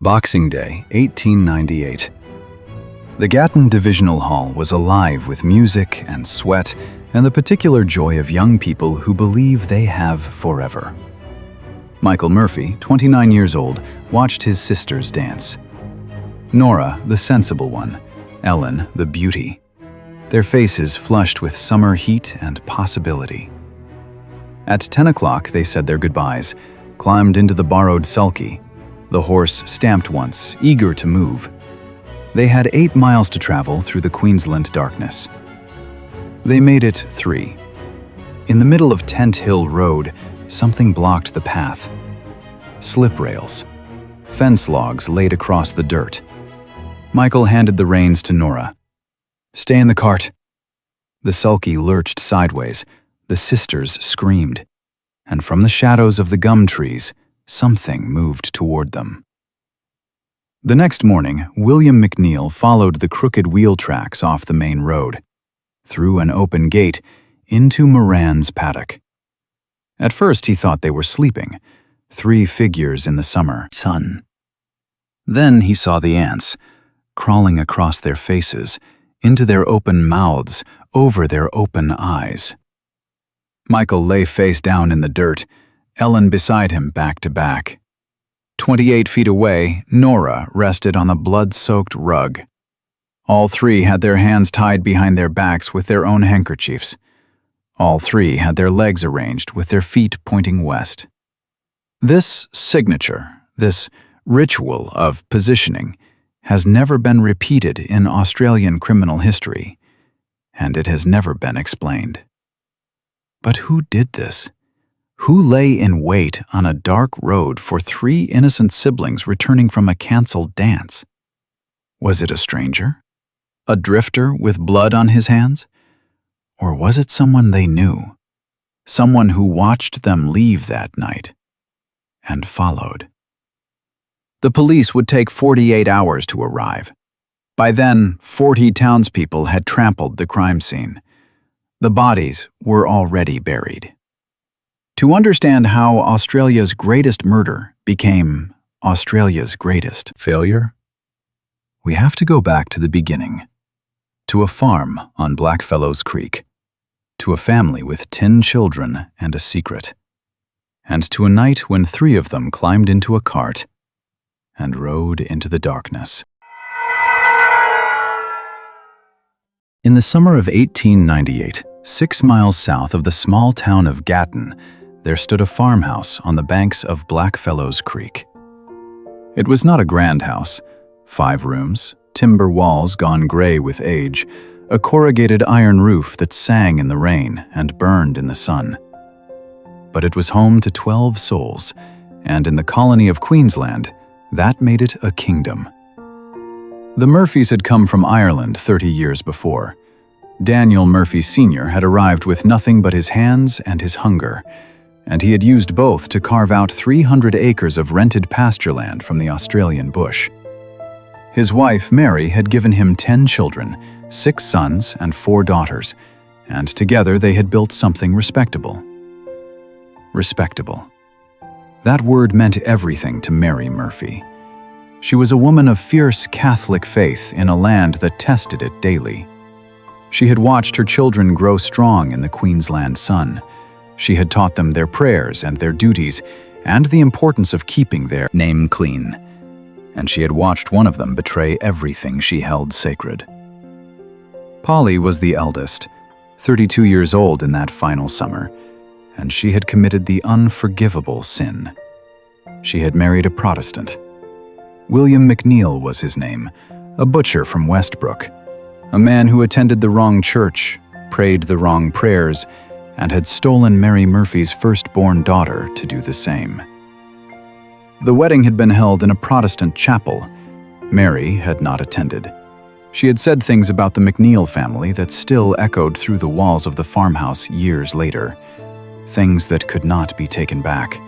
Boxing Day, 1898. The Gatton Divisional Hall was alive with music and sweat and the particular joy of young people who believe they have forever. Michael Murphy, 29 years old, watched his sisters dance. Norah, the sensible one, Ellen, the beauty. Their faces flushed with summer heat and possibility. At 10 o'clock, they said their goodbyes, climbed into the borrowed sulky. The horse stamped once, eager to move. They had 8 miles to travel through the Queensland darkness. They made it 3. In the middle of Tent Hill Road, something blocked the path. Sliprails. Fence logs laid across the dirt. Michael handed the reins to Norah. "Stay in the cart." The sulky lurched sideways. The sisters screamed. And from the shadows of the gum trees, something moved toward them. The next morning, William McNeil followed the crooked wheel tracks off the main road, through an open gate, into Moran's paddock. At first he thought they were sleeping, 3 figures in the summer sun. Then he saw the ants, crawling across their faces, into their open mouths, over their open eyes. Michael lay face down in the dirt, Ellen beside him back to back. 28 feet away, Norah rested on the blood-soaked rug. All 3 had their hands tied behind their backs with their own handkerchiefs. All 3 had their legs arranged with their feet pointing west. This signature, this ritual of positioning, has never been repeated in Australian criminal history, and it has never been explained. But who did this? Who lay in wait on a dark road for 3 innocent siblings returning from a canceled dance? Was it a stranger? A drifter with blood on his hands? Or was it someone they knew? Someone who watched them leave that night and followed? The police would take 48 hours to arrive. By then, 40 townspeople had trampled the crime scene. The bodies were already buried. To understand how Australia's greatest murder became Australia's greatest failure, we have to go back to the beginning, to a farm on Blackfellows Creek, to a family with 10 children and a secret, and to a night when 3 of them climbed into a cart and rode into the darkness. In the summer of 1898, 6 miles south of the small town of Gatton, there stood a farmhouse on the banks of Blackfellows Creek. It was not a grand house. 5 rooms, timber walls gone gray with age, a corrugated iron roof that sang in the rain and burned in the sun. But it was home to 12 souls, and in the colony of Queensland, that made it a kingdom. The Murphys had come from Ireland 30 years before. Daniel Murphy Sr. had arrived with nothing but his hands and his hunger, and he had used both to carve out 300 acres of rented pasture land from the Australian bush. His wife, Mary, had given him 10 children, 6 sons and 4 daughters, and together they had built something respectable. Respectable. That word meant everything to Mary Murphy. She was a woman of fierce Catholic faith in a land that tested it daily. She had watched her children grow strong in the Queensland sun. She had taught them their prayers and their duties, and the importance of keeping their name clean. And she had watched one of them betray everything she held sacred. Polly was the eldest, 32 years old in that final summer, and she had committed the unforgivable sin. She had married a Protestant. William McNeil was his name, a butcher from Westbrook, a man who attended the wrong church, prayed the wrong prayers, and had stolen Mary Murphy's firstborn daughter to do the same. The wedding had been held in a Protestant chapel. Mary had not attended. She had said things about the McNeil family that still echoed through the walls of the farmhouse years later. Things that could not be taken back.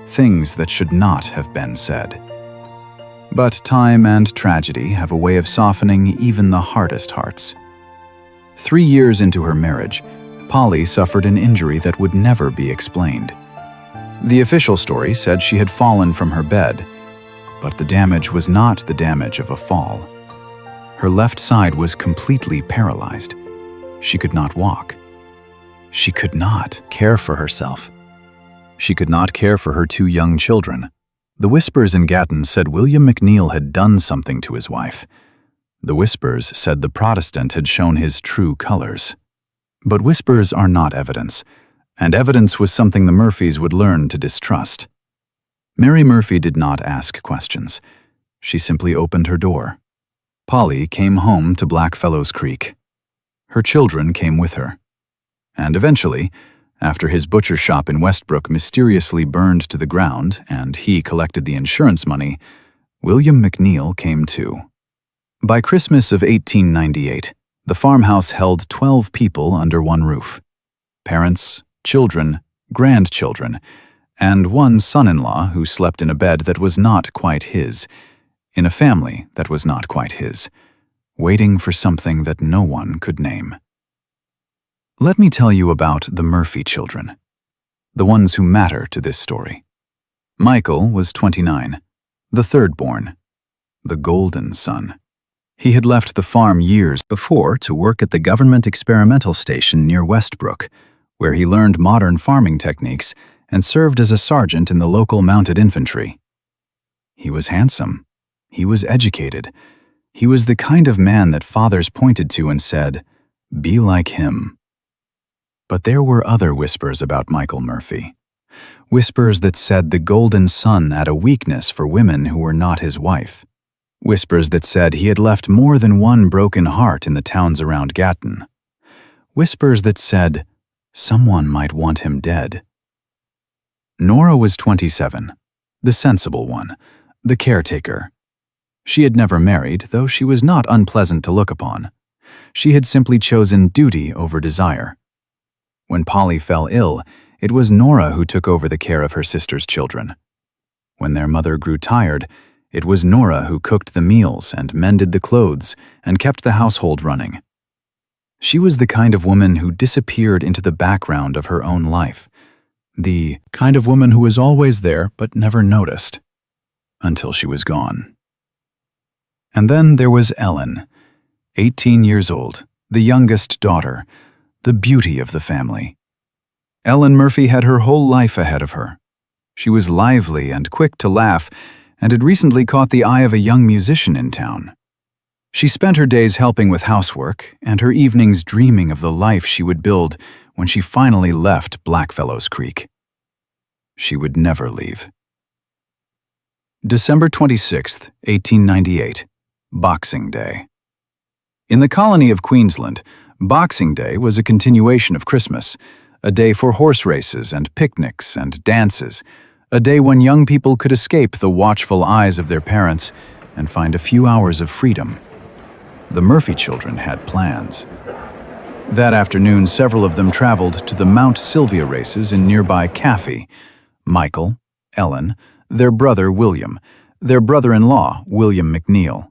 Things that should not have been said. But time and tragedy have a way of softening even the hardest hearts. 3 years into her marriage, Polly suffered an injury that would never be explained. The official story said she had fallen from her bed, But the damage was not the damage of a fall. Her left side was completely paralyzed. She could not walk. She could not care for herself. She could not care for her 2 young children. The whispers in Gatton said William McNeil had done something to his wife. The whispers said the Protestant had shown his true colors. But whispers are not evidence, and evidence was something the Murphys would learn to distrust. Mary Murphy did not ask questions. She simply opened her door. Polly came home to Blackfellows Creek. Her children came with her. And eventually, after his butcher shop in Westbrook mysteriously burned to the ground and he collected the insurance money, William McNeil came too. By Christmas of 1898, the farmhouse held 12 people under one roof. Parents, children, grandchildren, and one son-in-law who slept in a bed that was not quite his, in a family that was not quite his, waiting for something that no one could name. Let me tell you about the Murphy children, the ones who matter to this story. Michael was 29, the third born, the golden son. He had left the farm years before to work at the government experimental station near Westbrook, where he learned modern farming techniques and served as a sergeant in the local mounted infantry. He was handsome. He was educated. He was the kind of man that fathers pointed to and said, "Be like him." But there were other whispers about Michael Murphy. Whispers that said the golden son had a weakness for women who were not his wife. Whispers that said he had left more than one broken heart in the towns around Gatton. Whispers that said someone might want him dead. Norah was 27, the sensible one, the caretaker. She had never married, though she was not unpleasant to look upon. She had simply chosen duty over desire. When Polly fell ill, it was Norah who took over the care of her sister's children. When their mother grew tired, it was Norah who cooked the meals and mended the clothes and kept the household running. She was the kind of woman who disappeared into the background of her own life, the kind of woman who was always there but never noticed, until she was gone. And then there was Ellen, 18 years old, the youngest daughter, the beauty of the family. Ellen Murphy had her whole life ahead of her. She was lively and quick to laugh, and had recently caught the eye of a young musician in town. She spent her days helping with housework, and her evenings dreaming of the life she would build when she finally left Blackfellows Creek. She would never leave. December 26, 1898, Boxing Day. In the colony of Queensland, Boxing Day was a continuation of Christmas, a day for horse races and picnics and dances, a day when young people could escape the watchful eyes of their parents and find a few hours of freedom. The Murphy children had plans. That afternoon, several of them traveled to the Mount Sylvia races in nearby Caffey. Michael, Ellen, their brother William, their brother-in-law William McNeil.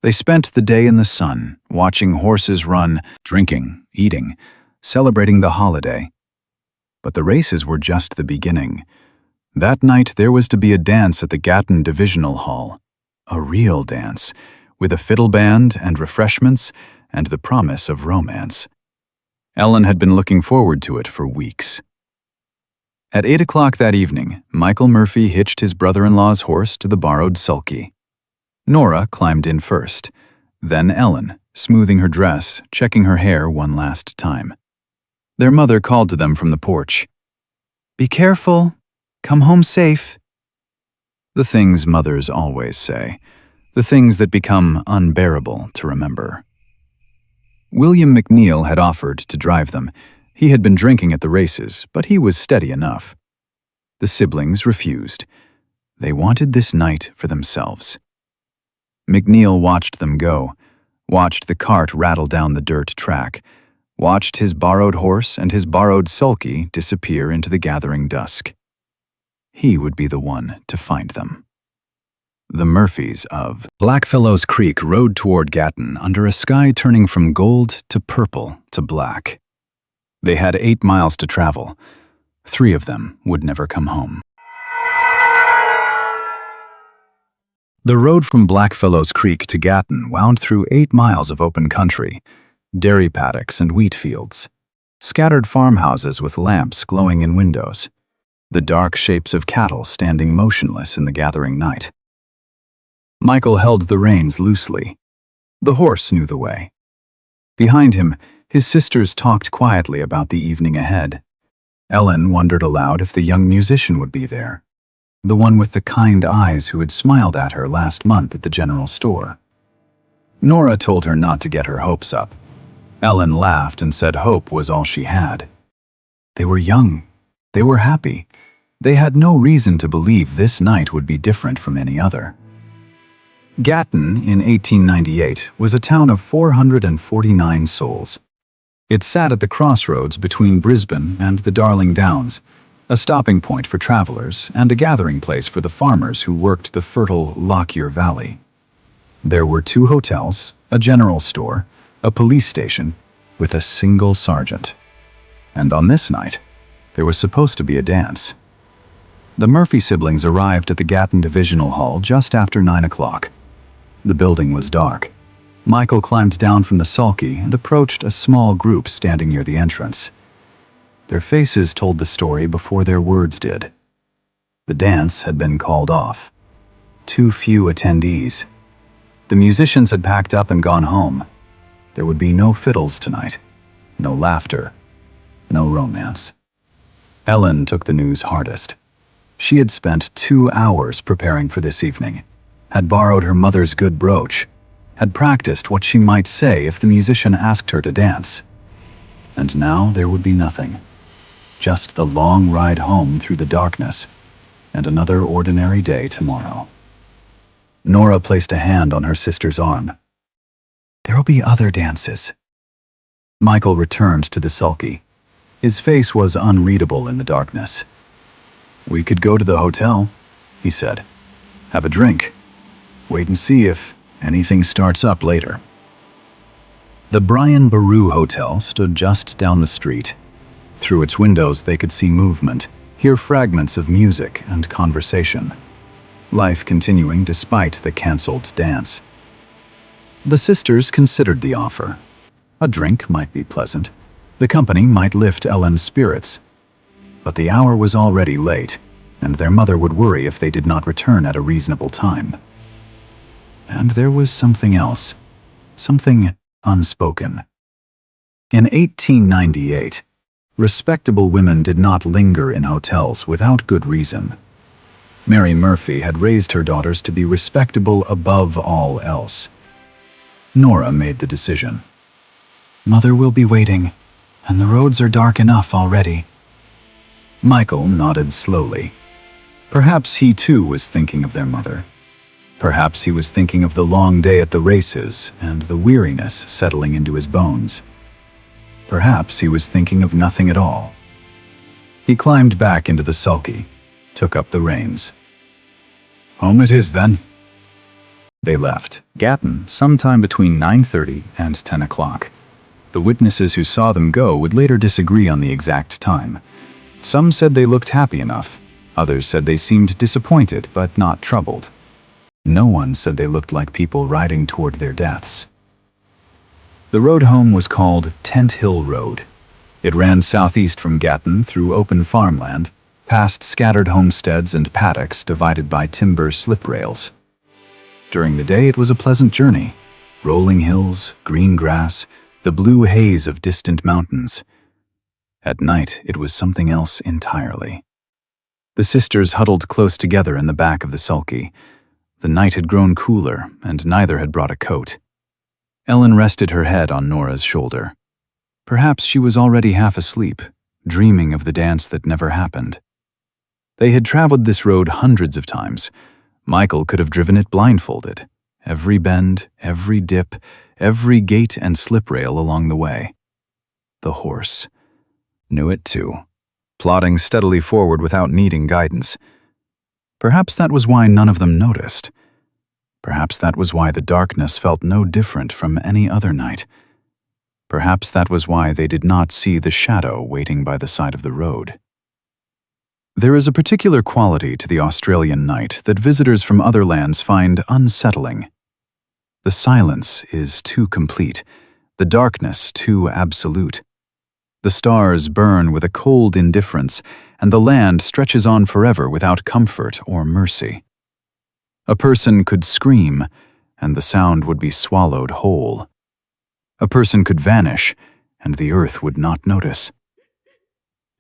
They spent the day in the sun, watching horses run, drinking, eating, celebrating the holiday. But the races were just the beginning. That night there was to be a dance at the Gatton Divisional Hall. A real dance, with a fiddle band and refreshments and the promise of romance. Ellen had been looking forward to it for weeks. At 8 o'clock that evening, Michael Murphy hitched his brother-in-law's horse to the borrowed sulky. Norah climbed in first, then Ellen, smoothing her dress, checking her hair one last time. Their mother called to them from the porch. "Be careful. Come home safe." The things mothers always say, the things that become unbearable to remember. William McNeil had offered to drive them. He had been drinking at the races, but he was steady enough. The siblings refused. They wanted this night for themselves. McNeil watched them go, watched the cart rattle down the dirt track, watched his borrowed horse and his borrowed sulky disappear into the gathering dusk. He would be the one to find them. The Murphys of Blackfellows Creek rode toward Gatton under a sky turning from gold to purple to black. They had 8 miles to travel. 3 of them would never come home. The road from Blackfellows Creek to Gatton wound through 8 miles of open country, dairy paddocks and wheat fields, scattered farmhouses with lamps glowing in windows, the dark shapes of cattle standing motionless in the gathering night. Michael held the reins loosely. The horse knew the way. Behind him, his sisters talked quietly about the evening ahead. Ellen wondered aloud if the young musician would be there, the one with the kind eyes who had smiled at her last month at the general store. Norah told her not to get her hopes up. Ellen laughed and said hope was all she had. They were young. They were happy. They had no reason to believe this night would be different from any other. Gatton, in 1898, was a town of 449 souls. It sat at the crossroads between Brisbane and the Darling Downs, a stopping point for travelers and a gathering place for the farmers who worked the fertile Lockyer Valley. There were 2 hotels, a general store, a police station, with a single sergeant. And on this night, there was supposed to be a dance. The Murphy siblings arrived at the Gatton Divisional Hall just after 9 o'clock. The building was dark. Michael climbed down from the sulky and approached a small group standing near the entrance. Their faces told the story before their words did. The dance had been called off. Too few attendees. The musicians had packed up and gone home. There would be no fiddles tonight, no laughter, no romance. Ellen took the news hardest. She had spent 2 hours preparing for this evening, had borrowed her mother's good brooch, had practiced what she might say if the musician asked her to dance. And now there would be nothing. Just the long ride home through the darkness, and another ordinary day tomorrow. Norah placed a hand on her sister's arm. There'll be other dances. Michael returned to the sulky. His face was unreadable in the darkness. We could go to the hotel, he said. Have a drink. Wait and see if anything starts up later. The Brian Baru Hotel stood just down the street. Through its windows they could see movement, hear fragments of music and conversation. Life continuing despite the cancelled dance. The sisters considered the offer. A drink might be pleasant. The company might lift Ellen's spirits. But the hour was already late, and their mother would worry if they did not return at a reasonable time. And there was something else, something unspoken. In 1898, respectable women did not linger in hotels without good reason. Mary Murphy had raised her daughters to be respectable above all else. Norah made the decision. Mother will be waiting, and the roads are dark enough already. Michael nodded slowly. Perhaps he too was thinking of their mother. Perhaps he was thinking of the long day at the races and the weariness settling into his bones. Perhaps he was thinking of nothing at all. He climbed back into the sulky, took up the reins. Home it is, then. They left Gatton sometime between 9:30 and 10 o'clock. The witnesses who saw them go would later disagree on the exact time. Some said they looked happy enough. Others said they seemed disappointed but not troubled. No one said they looked like people riding toward their deaths. The road home was called Tent Hill Road. It ran southeast from Gatton through open farmland, past scattered homesteads and paddocks divided by timber sliprails. During the day it was a pleasant journey. Rolling hills, green grass, the blue haze of distant mountains. At night it was something else entirely. The sisters huddled close together in the back of the sulky. The night had grown cooler, and neither had brought a coat. Ellen rested her head on Norah's shoulder. Perhaps she was already half asleep, dreaming of the dance that never happened. They had traveled this road hundreds of times. Michael could have driven it blindfolded. Every bend, every dip, every gate and sliprail along the way. The horse knew it too, plodding steadily forward without needing guidance. Perhaps that was why none of them noticed. Perhaps that was why the darkness felt no different from any other night. Perhaps that was why they did not see the shadow waiting by the side of the road. There is a particular quality to the Australian night that visitors from other lands find unsettling. The silence is too complete, the darkness too absolute. The stars burn with a cold indifference, and the land stretches on forever without comfort or mercy. A person could scream, and the sound would be swallowed whole. A person could vanish, and the earth would not notice.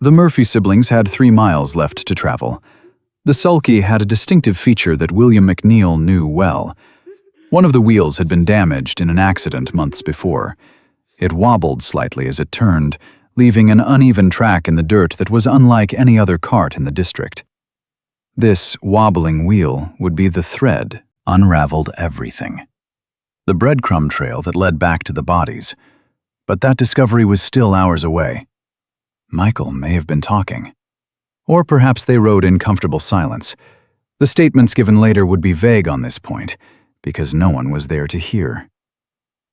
The Murphy siblings had 3 miles left to travel. The sulky had a distinctive feature that William McNeil knew well. One of the wheels had been damaged in an accident months before. It wobbled slightly as it turned, leaving an uneven track in the dirt that was unlike any other cart in the district. This wobbling wheel would be the thread unraveled everything. The breadcrumb trail that led back to the bodies. But that discovery was still hours away. Michael may have been talking. Or perhaps they rode in comfortable silence. The statements given later would be vague on this point, because no one was there to hear.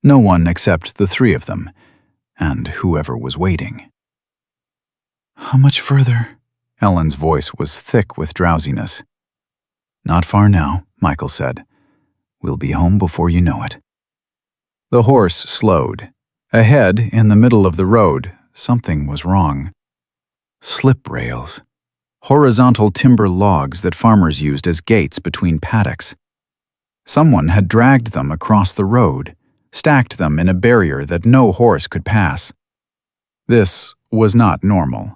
No one except the 3 of them, and whoever was waiting. "How much further?" Ellen's voice was thick with drowsiness. "Not far now," Michael said. "We'll be home before you know it." The horse slowed. Ahead, in the middle of the road, something was wrong. Sliprails. Horizontal timber logs that farmers used as gates between paddocks. Someone had dragged them across the road, stacked them in a barrier that no horse could pass. This was not normal.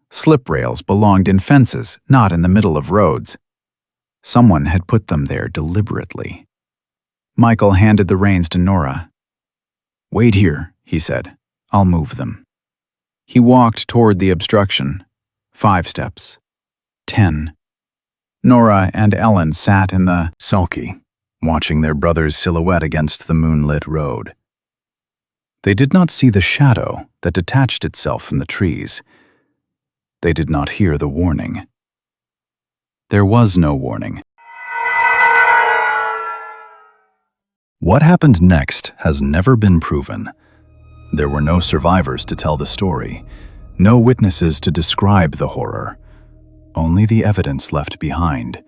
Sliprails belonged in fences, not in the middle of roads. Someone had put them there deliberately. Michael handed the reins to Norah. "Wait here," he said. "I'll move them." He walked toward the obstruction. 5 steps. 10. Norah and Ellen sat in the sulky, watching their brother's silhouette against the moonlit road. They did not see the shadow that detached itself from the trees. They did not hear the warning. There was no warning. What happened next has never been proven. There were no survivors to tell the story, no witnesses to describe the horror. Only the evidence left behind.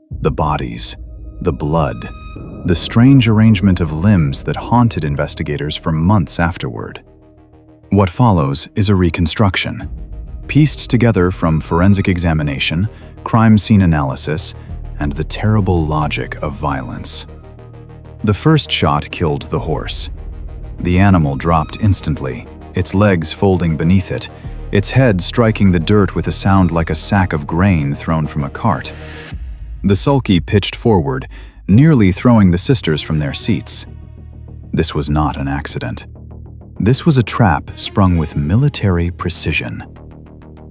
The bodies, the blood, the strange arrangement of limbs that haunted investigators for months afterward. What follows is a reconstruction, pieced together from forensic examination, crime scene analysis, and the terrible logic of violence. The first shot killed the horse. The animal dropped instantly, its legs folding beneath it, its head striking the dirt with a sound like a sack of grain thrown from a cart. The sulky pitched forward, nearly throwing the sisters from their seats. This was not an accident. This was a trap sprung with military precision.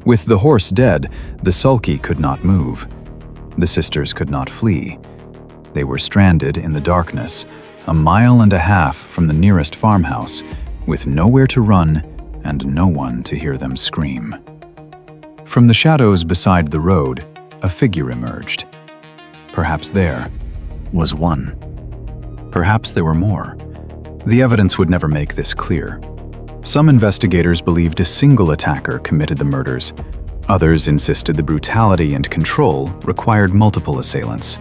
With the horse dead, the sulky could not move. The sisters could not flee. They were stranded in the darkness, 1.5 miles from the nearest farmhouse, with nowhere to run and no one to hear them scream. From the shadows beside the road, a figure emerged. Perhaps there was one. Perhaps there were more. The evidence would never make this clear. Some investigators believed a single attacker committed the murders. Others insisted the brutality and control required multiple assailants.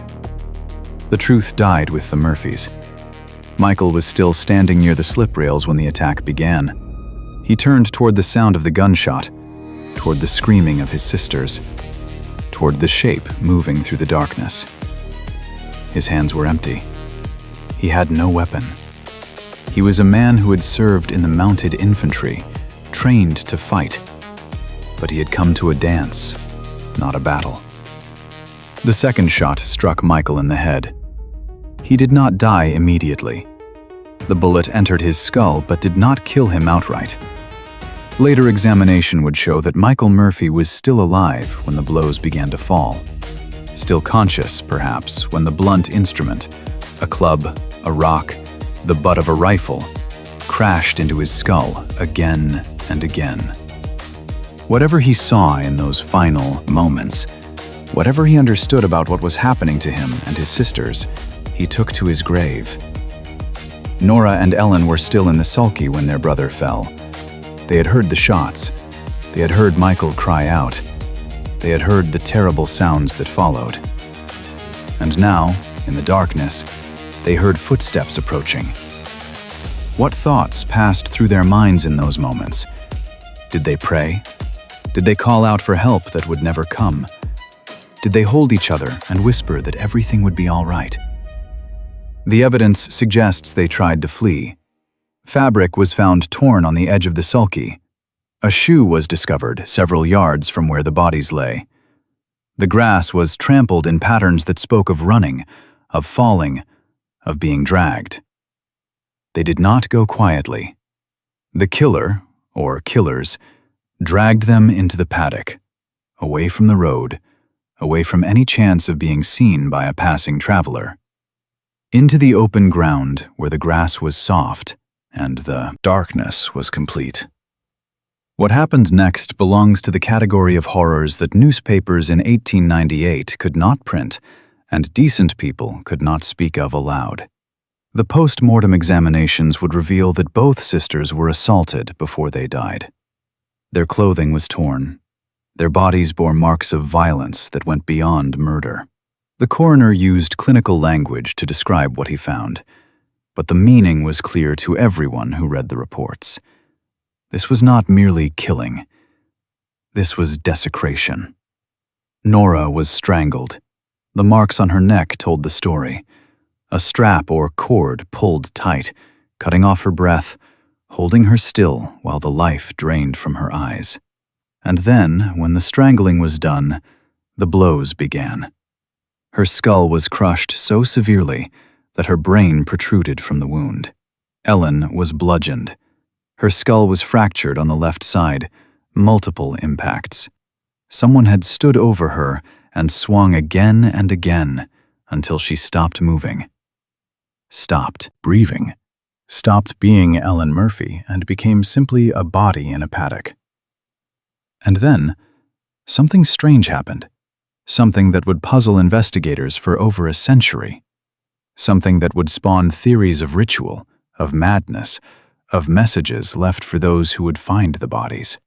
The truth died with the Murphys. Michael was still standing near the sliprails when the attack began. He turned toward the sound of the gunshot, toward the screaming of his sisters, toward the shape moving through the darkness. His hands were empty. He had no weapon. He was a man who had served in the mounted infantry, trained to fight. But he had come to a dance, not a battle. The second shot struck Michael in the head. He did not die immediately. The bullet entered his skull but did not kill him outright. Later examination would show that Michael Murphy was still alive when the blows began to fall. Still conscious, perhaps, when the blunt instrument, a club, a rock, the butt of a rifle, crashed into his skull again and again. Whatever he saw in those final moments, whatever he understood about what was happening to him and his sisters, he took to his grave. Norah and Ellen were still in the sulky when their brother fell. They had heard the shots. They had heard Michael cry out. They had heard the terrible sounds that followed. And now, in the darkness, they heard footsteps approaching. What thoughts passed through their minds in those moments? Did they pray? Did they call out for help that would never come? Did they hold each other and whisper that everything would be all right? The evidence suggests they tried to flee. Fabric was found torn on the edge of the sulky. A shoe was discovered several yards from where the bodies lay. The grass was trampled in patterns that spoke of running, of falling, of being dragged. They did not go quietly. The killer, or killers, dragged them into the paddock, away from the road, away from any chance of being seen by a passing traveler, into the open ground where the grass was soft and the darkness was complete. What happened next belongs to the category of horrors that newspapers in 1898 could not print and decent people could not speak of aloud. The post-mortem examinations would reveal that both sisters were assaulted before they died. Their clothing was torn. Their bodies bore marks of violence that went beyond murder. The coroner used clinical language to describe what he found, but the meaning was clear to everyone who read the reports. This was not merely killing. This was desecration. Norah was strangled. The marks on her neck told the story. A strap or cord pulled tight, cutting off her breath, holding her still while the life drained from her eyes. And then, when the strangling was done, the blows began. Her skull was crushed so severely that her brain protruded from the wound. Ellen was bludgeoned. Her skull was fractured on the left side, multiple impacts. Someone had stood over her and swung again and again until she stopped moving. Stopped breathing, stopped being Ellen Murphy and became simply a body in a paddock. And then, something strange happened, something that would puzzle investigators for over a century, something that would spawn theories of ritual, of madness, of messages left for those who would find the bodies.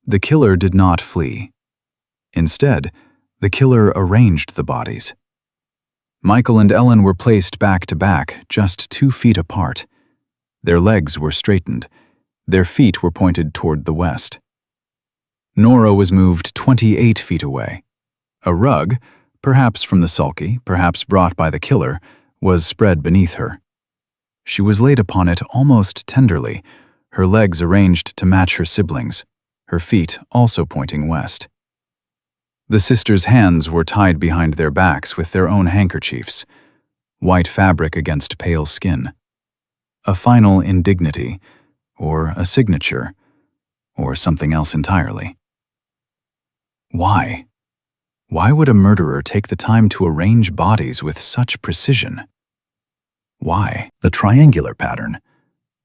The killer did not flee. Instead, the killer arranged the bodies. Michael and Ellen were placed back to back, just 2 feet apart. Their legs were straightened. Their feet were pointed toward the west. Norah was moved 28 feet away. A rug, perhaps from the sulky, perhaps brought by the killer, was spread beneath her. She was laid upon it almost tenderly, her legs arranged to match her siblings, her feet also pointing west. The sisters' hands were tied behind their backs with their own handkerchiefs, white fabric against pale skin. A final indignity, or a signature, or something else entirely. Why? Why would a murderer take the time to arrange bodies with such precision? Why the triangular pattern?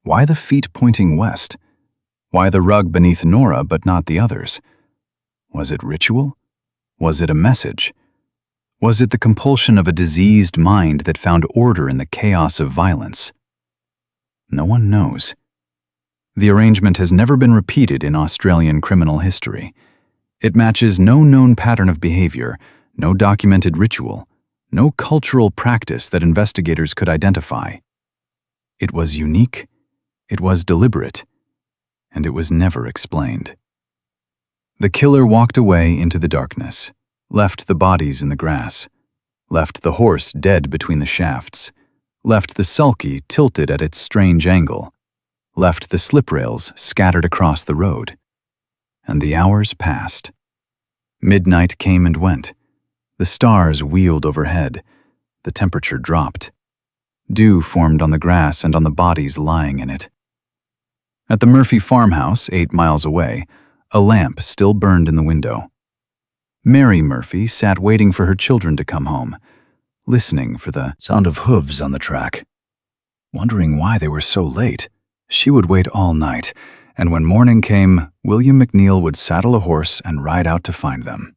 Why the feet pointing west? Why the rug beneath Norah but not the others? Was it ritual? Was it a message? Was it the compulsion of a diseased mind that found order in the chaos of violence? No one knows. The arrangement has never been repeated in Australian criminal history. It matches no known pattern of behavior, no documented ritual, no cultural practice that investigators could identify. It was unique, it was deliberate, and it was never explained. The killer walked away into the darkness, left the bodies in the grass, left the horse dead between the shafts, left the sulky tilted at its strange angle, left the sliprails scattered across the road. And the hours passed. Midnight came and went. The stars wheeled overhead. The temperature dropped. Dew formed on the grass and on the bodies lying in it. At the Murphy farmhouse, 8 miles away, a lamp still burned in the window. Mary Murphy sat waiting for her children to come home, listening for the sound of hooves on the track. Wondering why they were so late, she would wait all night, and when morning came, William McNeil would saddle a horse and ride out to find them.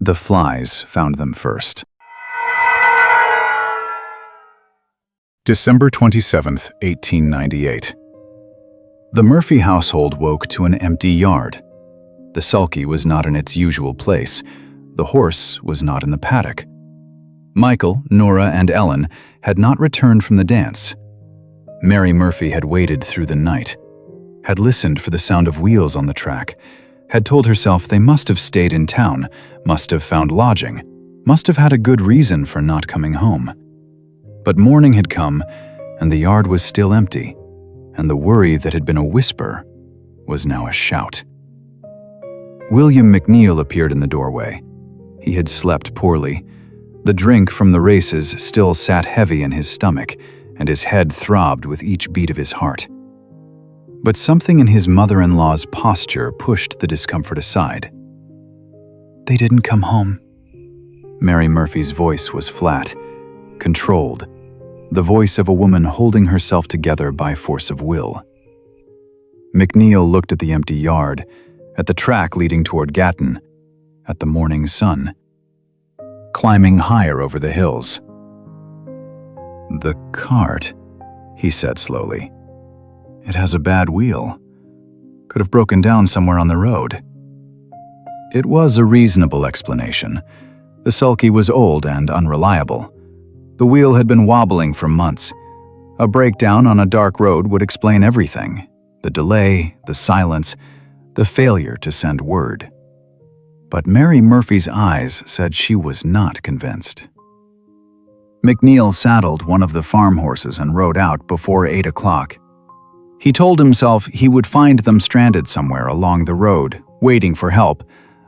The flies found them first. December 27th, 1898. The Murphy household woke to an empty yard. The sulky was not in its usual place. The horse was not in the paddock. Michael, Norah, and Ellen had not returned from the dance. Mary Murphy had waited through the night, had listened for the sound of wheels on the track, had told herself they must have stayed in town, must have found lodging, must have had a good reason for not coming home. But morning had come, and the yard was still empty, and the worry that had been a whisper was now a shout. William McNeil appeared in the doorway. He had slept poorly. The drink from the races still sat heavy in his stomach, and his head throbbed with each beat of his heart. But something in his mother-in-law's posture pushed the discomfort aside. "They didn't come home." Mary Murphy's voice was flat, controlled, the voice of a woman holding herself together by force of will. McNeil looked at the empty yard, at the track leading toward Gatton, at the morning sun, climbing higher over the hills. "The cart," he said slowly. "It has a bad wheel. Could have broken down somewhere on the road." It was a reasonable explanation. The sulky was old and unreliable. The wheel had been wobbling for months. A breakdown on a dark road would explain everything: the delay, the silence, the failure to send word. But Mary Murphy's eyes said she was not convinced. McNeil saddled one of the farm horses and rode out before 8 o'clock. He told himself he would find them stranded somewhere along the road, waiting for help,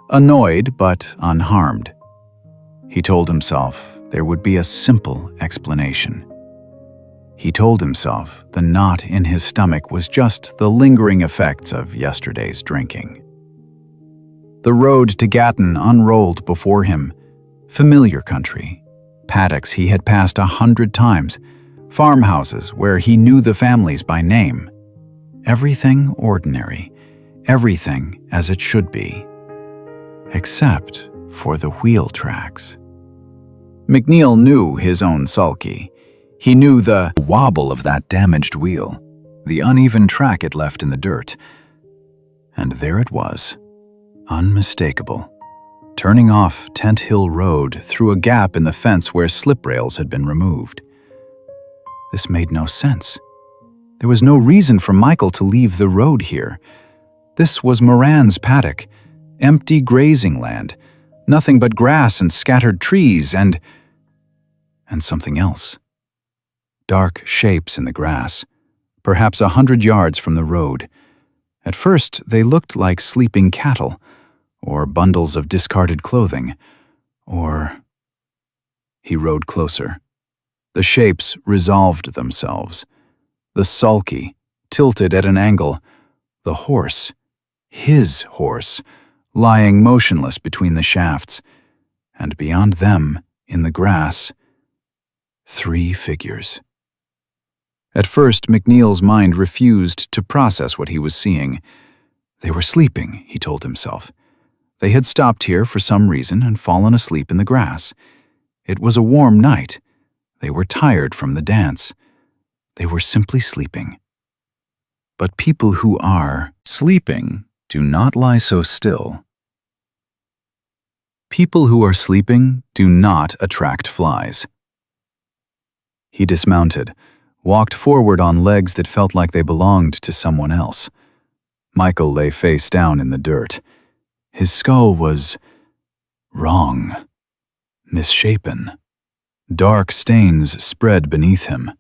annoyed but unharmed. He told himself there would be a simple explanation. He told himself the knot in his stomach was just the lingering effects of yesterday's drinking. The road to Gatton unrolled before him. Familiar country, paddocks he had passed 100 times, farmhouses where he knew the families by name. Everything ordinary, everything as it should be, except for the wheel tracks. McNeil knew his own sulky. He knew the wobble of that damaged wheel, the uneven track it left in the dirt. And there it was, unmistakable, turning off Tent Hill Road through a gap in the fence where Sliprails had been removed. This made no sense. There was no reason for Michael to leave the road here. This was Moran's paddock, empty grazing land, nothing but grass and scattered trees and something else. Dark shapes in the grass, perhaps 100 yards from the road. At first, they looked like sleeping cattle, or bundles of discarded clothing, or... He rode closer. The shapes resolved themselves. The sulky, tilted at an angle. The horse, his horse, lying motionless between the shafts. And beyond them, in the grass, 3 figures. At first, McNeil's mind refused to process what he was seeing. They were sleeping, he told himself. They had stopped here for some reason and fallen asleep in the grass. It was a warm night. They were tired from the dance. They were simply sleeping. But people who are sleeping do not lie so still. People who are sleeping do not attract flies. He dismounted, walked forward on legs that felt like they belonged to someone else. Michael lay face down in the dirt. His skull was wrong, misshapen. Dark stains spread beneath him.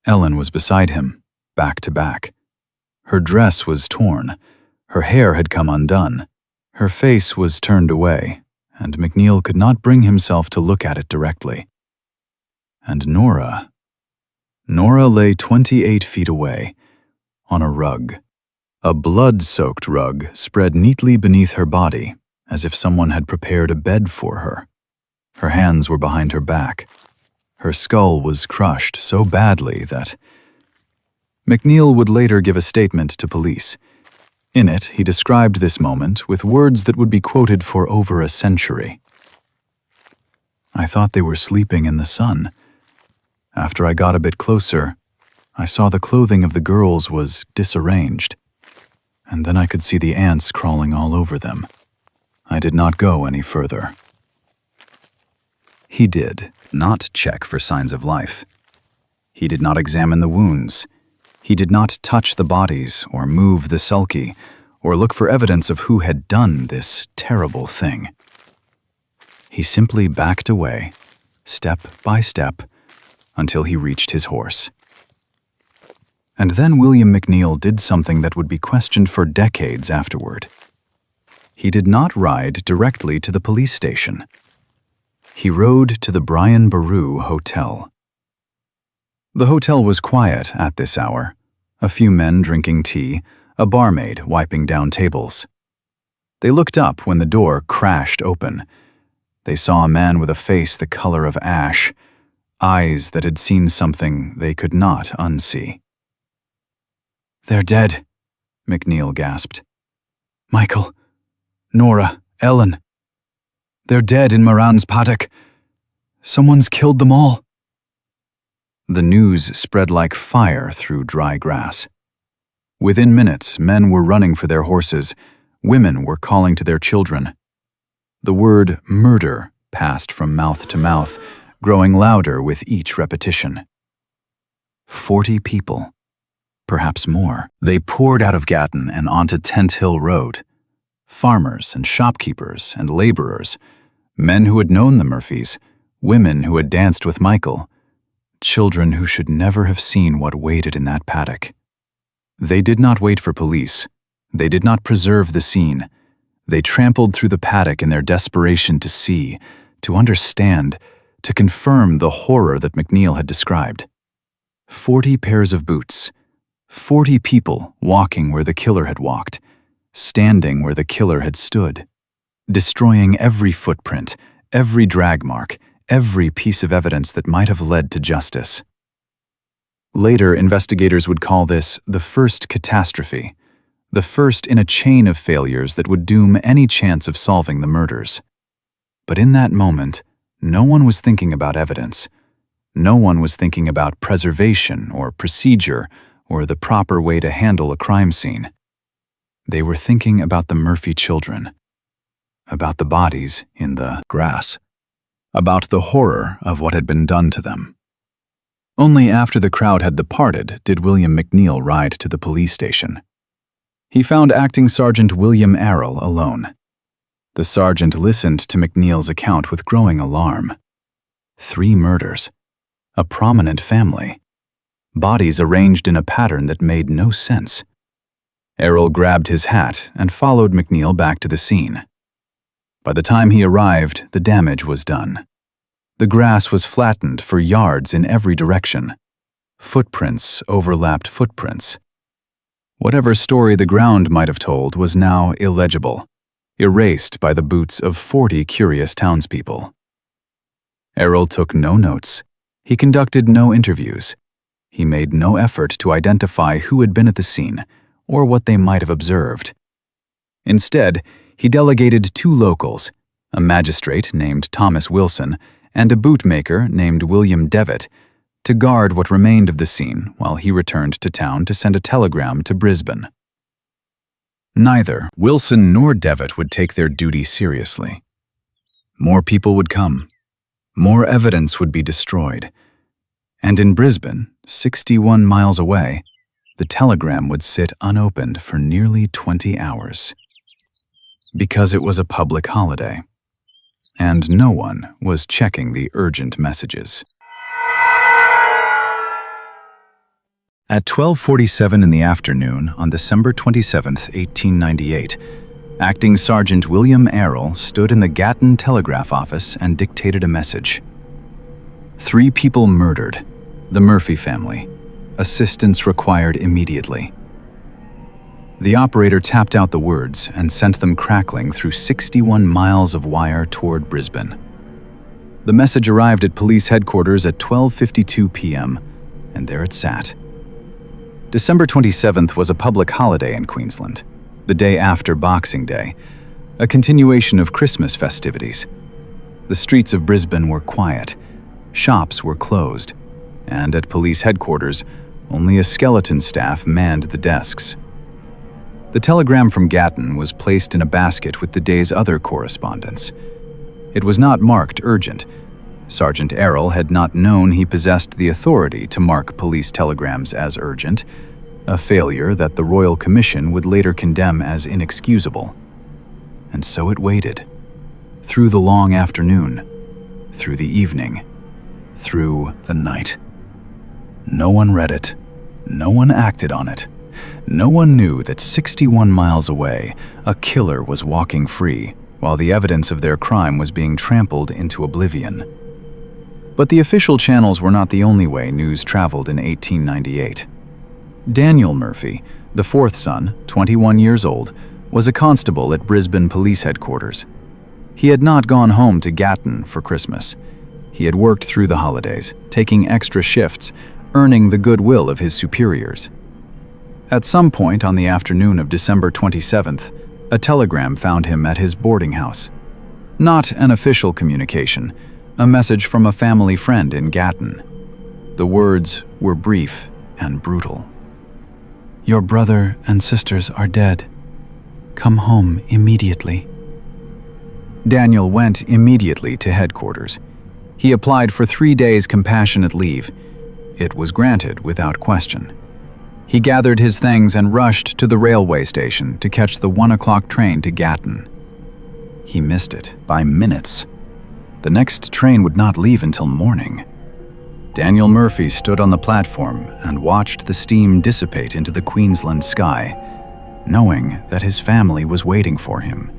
Ellen was beside him, back to back. Her dress was torn. Her hair had come undone. Her face was turned away, and McNeil could not bring himself to look at it directly. And Norah lay 28 feet away, on a rug. A blood-soaked rug spread neatly beneath her body, as if someone had prepared a bed for her. Her hands were behind her back. Her skull was crushed so badly that... McNeil would later give a statement to police. In it, he described this moment with words that would be quoted for over a century. "I thought they were sleeping in the sun. After I got a bit closer, I saw the clothing of the girls was disarranged. and then I could see the ants crawling all over them. I did not go any further. He did not check for signs of life. He did not examine the wounds. He did not touch the bodies or move the sulky or look for evidence of who had done this terrible thing. He simply backed away, step by step, until he reached his horse. And then William McNeil did something that would be questioned for decades afterward. He did not ride directly to the police station. He rode to the Brian Boru Hotel. The hotel was quiet at this hour, a few men drinking tea, a barmaid wiping down tables. They looked up when the door crashed open. They saw a man with a face the color of ash, eyes that had seen something they could not unsee. "They're dead," McNeil gasped. "Michael, Norah, Ellen. They're dead in Moran's paddock. Someone's killed them all." The news spread like fire through dry grass. Within minutes, men were running for their horses. Women were calling to their children. The word murder passed from mouth to mouth, growing louder with each repetition. 40 people, perhaps more. They poured out of Gatton and onto Tent Hill Road. Farmers and shopkeepers and laborers, men who had known the Murphys, women who had danced with Michael, children who should never have seen what waited in that paddock. They did not wait for police. They did not preserve the scene. They trampled through the paddock in their desperation to see, to understand, to confirm the horror that McNeil had described. 40 pairs of boots, 40 people walking where the killer had walked, standing where the killer had stood, destroying every footprint, every drag mark, every piece of evidence that might have led to justice. Later, investigators would call this the first catastrophe, the first in a chain of failures that would doom any chance of solving the murders. But in that moment, no one was thinking about evidence. No one was thinking about preservation or procedure or the proper way to handle a crime scene. They were thinking about the Murphy children, about the bodies in the grass, about the horror of what had been done to them. Only after the crowd had departed did William McNeil ride to the police station. He found Acting Sergeant William Arrell alone. The sergeant listened to McNeil's account with growing alarm. 3 murders, a prominent family, bodies arranged in a pattern that made no sense. Arrell grabbed his hat and followed McNeil back to the scene. By the time he arrived, the damage was done. The grass was flattened for yards in every direction. Footprints overlapped footprints. Whatever story the ground might have told was now illegible, erased by the boots of 40 curious townspeople. Arrell took no notes. He conducted no interviews. He made no effort to identify who had been at the scene or what they might have observed. Instead, he delegated 2 locals, a magistrate named Thomas Wilson and a bootmaker named William Devitt, to guard what remained of the scene while he returned to town to send a telegram to Brisbane. Neither Wilson nor Devitt would take their duty seriously. More people would come. More evidence would be destroyed. And in Brisbane, 61 miles away, the telegram would sit unopened for nearly 20 hours. Because it was a public holiday, and no one was checking the urgent messages. At 12:47 in the afternoon on December 27, 1898, Acting Sergeant William Arrell stood in the Gatton telegraph office and dictated a message. 3 people murdered. The Murphy family. Assistance required immediately. The operator tapped out the words and sent them crackling through 61 miles of wire toward Brisbane. The message arrived at police headquarters at 12:52 p.m., and there it sat. December 27th was a public holiday in Queensland, the day after Boxing Day, a continuation of Christmas festivities. The streets of Brisbane were quiet, shops were closed, and at police headquarters, only a skeleton staff manned the desks. The telegram from Gatton was placed in a basket with the day's other correspondence. It was not marked urgent. Sergeant Errol had not known he possessed the authority to mark police telegrams as urgent, a failure that the Royal Commission would later condemn as inexcusable. And so it waited. Through the long afternoon, through the evening, through the night. No one read it. No one acted on it. No one knew that 61 miles away, a killer was walking free, while the evidence of their crime was being trampled into oblivion. But the official channels were not the only way news traveled in 1898. Daniel Murphy, the fourth son, 21 years old, was a constable at Brisbane Police Headquarters. He had not gone home to Gatton for Christmas. He had worked through the holidays, taking extra shifts, earning the goodwill of his superiors. At some point on the afternoon of December 27th, a telegram found him at his boarding house. Not an official communication, a message from a family friend in Gatton. The words were brief and brutal. "Your brother and sisters are dead. Come home immediately." Daniel went immediately to headquarters. He applied for 3 days compassionate leave. It was granted without question. He gathered his things and rushed to the railway station to catch the 1 o'clock train to Gatton. He missed it by minutes. The next train would not leave until morning. Daniel Murphy stood on the platform and watched the steam dissipate into the Queensland sky, knowing that his family was waiting for him,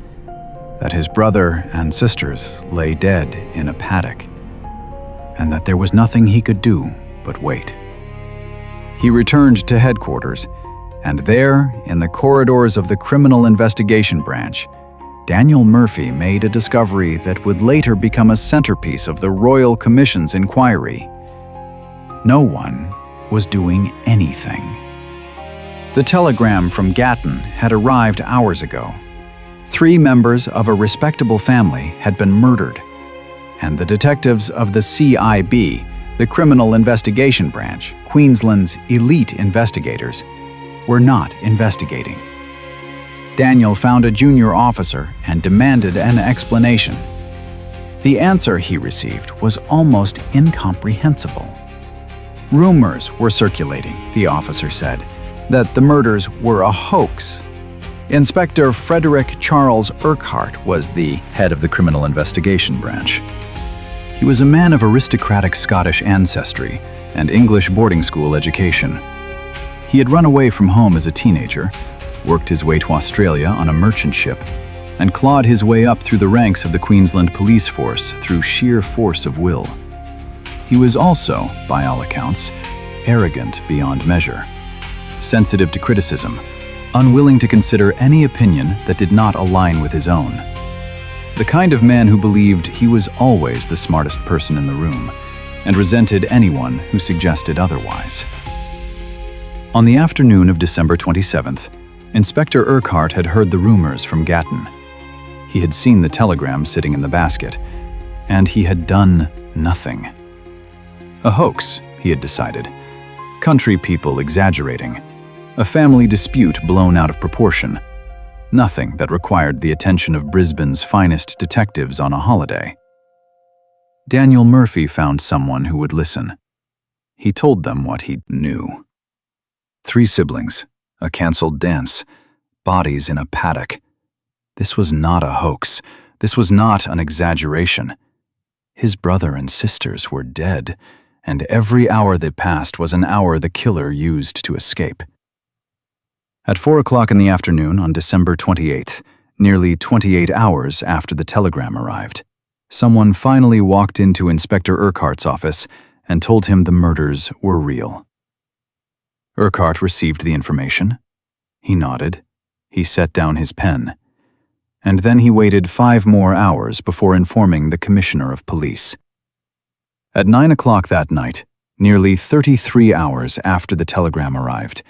that his brother and sisters lay dead in a paddock, and that there was nothing he could do but wait. He returned to headquarters, and there, in the corridors of the Criminal Investigation Branch, Daniel Murphy made a discovery that would later become a centerpiece of the Royal Commission's inquiry. No one was doing anything. The telegram from Gatton had arrived hours ago. 3 members of a respectable family had been murdered, and the detectives of the CIB, the Criminal Investigation Branch, Queensland's elite investigators, were not investigating. Daniel found a junior officer and demanded an explanation. The answer he received was almost incomprehensible. Rumors were circulating, the officer said, that the murders were a hoax. Inspector Frederick Charles Urquhart was the head of the Criminal Investigation Branch. He was a man of aristocratic Scottish ancestry and English boarding school education. He had run away from home as a teenager, worked his way to Australia on a merchant ship, and clawed his way up through the ranks of the Queensland police force through sheer force of will. He was also, by all accounts, arrogant beyond measure, sensitive to criticism, unwilling to consider any opinion that did not align with his own. The kind of man who believed he was always the smartest person in the room and resented anyone who suggested otherwise. On the afternoon of December 27th, Inspector Urquhart had heard the rumors from Gatton. He had seen the telegram sitting in the basket, and he had done nothing. A hoax, he had decided. Country people exaggerating. A family dispute blown out of proportion. Nothing that required the attention of Brisbane's finest detectives on a holiday. Daniel Murphy found someone who would listen. He told them what he knew. 3 siblings, a cancelled dance, bodies in a paddock. This was not a hoax. This was not an exaggeration. His brother and sisters were dead, and every hour that passed was an hour the killer used to escape. At 4 o'clock in the afternoon on December 28th, nearly 28 hours after the telegram arrived, someone finally walked into Inspector Urquhart's office and told him the murders were real. Urquhart received the information. He nodded. He set down his pen. And then he waited 5 more hours before informing the Commissioner of Police. At 9 o'clock that night, nearly 33 hours after the telegram arrived,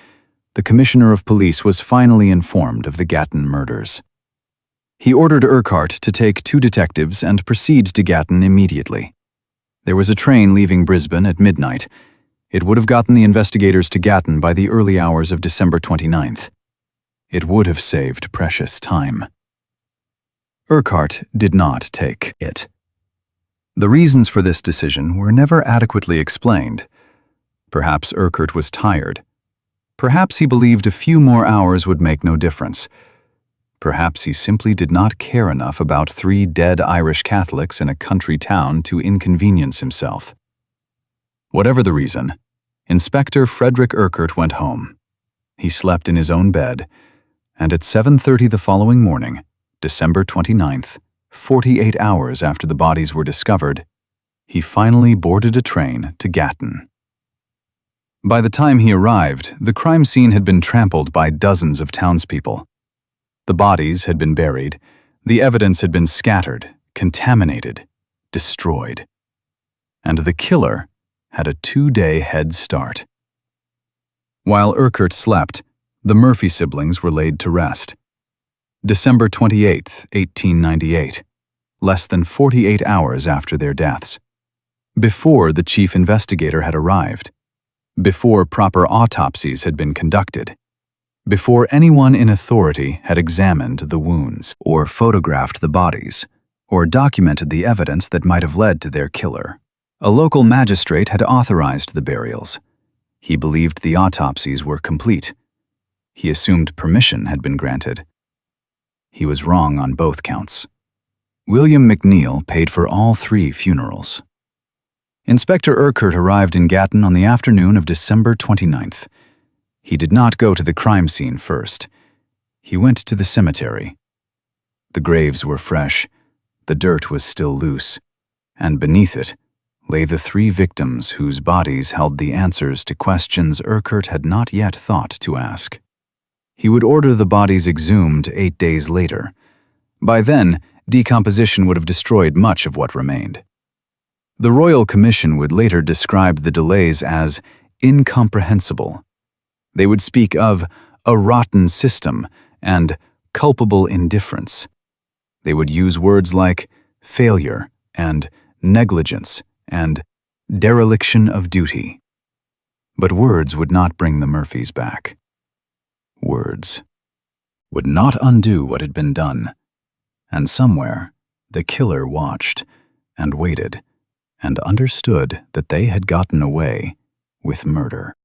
the Commissioner of Police was finally informed of the Gatton murders. He ordered Urquhart to take 2 detectives and proceed to Gatton immediately. There was a train leaving Brisbane at midnight. It would have gotten the investigators to Gatton by the early hours of December 29th. It would have saved precious time. Urquhart did not take it. The reasons for this decision were never adequately explained. Perhaps Urquhart was tired. Perhaps he believed a few more hours would make no difference. Perhaps he simply did not care enough about 3 dead Irish Catholics in a country town to inconvenience himself. Whatever the reason, Inspector Frederick Urquhart went home. He slept in his own bed, and at 7:30 the following morning, December 29th, 48 hours after the bodies were discovered, he finally boarded a train to Gatton. By the time he arrived, the crime scene had been trampled by dozens of townspeople. The bodies had been buried, the evidence had been scattered, contaminated, destroyed. And the killer had a 2-day head start. While Urquhart slept, the Murphy siblings were laid to rest. December 28, 1898, less than 48 hours after their deaths. Before the chief investigator had arrived. Before proper autopsies had been conducted. Before anyone in authority had examined the wounds, or photographed the bodies, or documented the evidence that might have led to their killer. A local magistrate had authorized the burials. He believed the autopsies were complete. He assumed permission had been granted. He was wrong on both counts. William McNeil paid for all 3 funerals. Inspector Urquhart arrived in Gatton on the afternoon of December 29th. He did not go to the crime scene first. He went to the cemetery. The graves were fresh, the dirt was still loose, and beneath it lay the 3 victims whose bodies held the answers to questions Urquhart had not yet thought to ask. He would order the bodies exhumed 8 days later. By then, decomposition would have destroyed much of what remained. The Royal Commission would later describe the delays as incomprehensible. They would speak of a rotten system and culpable indifference. They would use words like failure and negligence and dereliction of duty. But words would not bring the Murphys back. Words would not undo what had been done. And somewhere, the killer watched and waited and understood that they had gotten away with murder.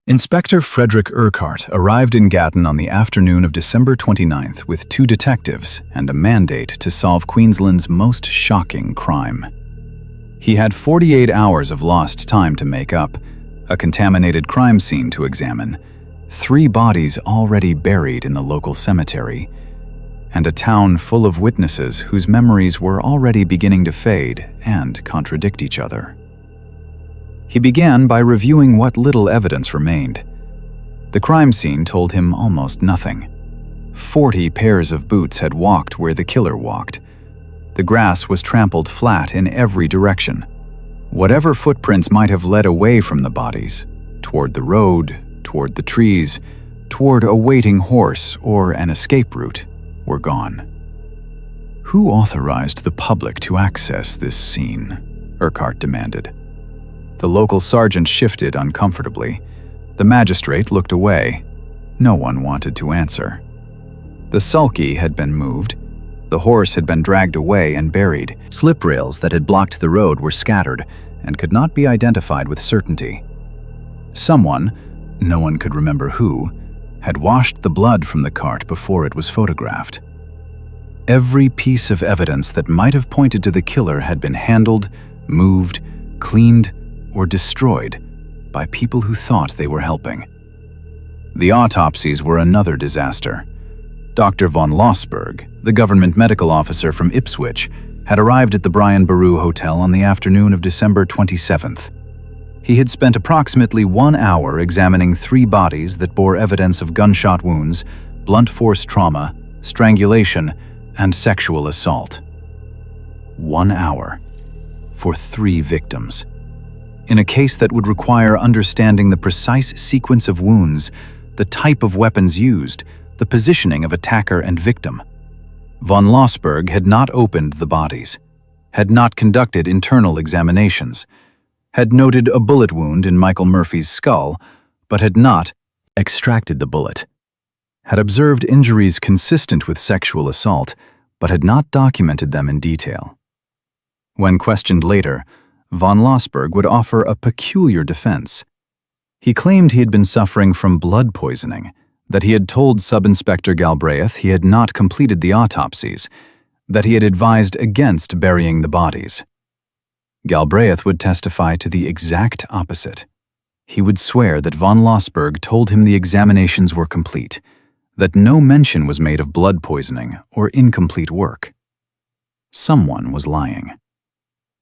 Inspector Frederick Urquhart arrived in Gatton on the afternoon of December 29th with 2 detectives and a mandate to solve Queensland's most shocking crime. He had 48 hours of lost time to make up, a contaminated crime scene to examine, 3 bodies already buried in the local cemetery, and a town full of witnesses whose memories were already beginning to fade and contradict each other. He began by reviewing what little evidence remained. The crime scene told him almost nothing. 40 pairs of boots had walked where the killer walked. The grass was trampled flat in every direction. Whatever footprints might have led away from the bodies, toward the road, toward the trees, toward a waiting horse or an escape route, were gone. Who authorized the public to access this scene? Urquhart demanded. The local sergeant shifted uncomfortably. The magistrate looked away. No one wanted to answer. The sulky had been moved. The horse had been dragged away and buried. Sliprails that had blocked the road were scattered and could not be identified with certainty. Someone, no one could remember who, had washed the blood from the cart before it was photographed. Every piece of evidence that might have pointed to the killer had been handled, moved, cleaned, or destroyed by people who thought they were helping. The autopsies were another disaster. Dr. von Lossberg, the government medical officer from Ipswich, had arrived at the Brian Boru Hotel on the afternoon of December 27th. He had spent approximately 1 hour examining 3 bodies that bore evidence of gunshot wounds, blunt force trauma, strangulation, and sexual assault. 1 hour for 3 victims. In a case that would require understanding the precise sequence of wounds, the type of weapons used, the positioning of attacker and victim. Von Lossberg had not opened the bodies, had not conducted internal examinations, had noted a bullet wound in Michael Murphy's skull, but had not extracted the bullet, had observed injuries consistent with sexual assault, but had not documented them in detail. When questioned later, von Lossberg would offer a peculiar defense. He claimed he had been suffering from blood poisoning, that he had told Sub-Inspector Galbraith he had not completed the autopsies, that he had advised against burying the bodies. Galbraith would testify to the exact opposite. He would swear that von Lossberg told him the examinations were complete, that no mention was made of blood poisoning or incomplete work. Someone was lying.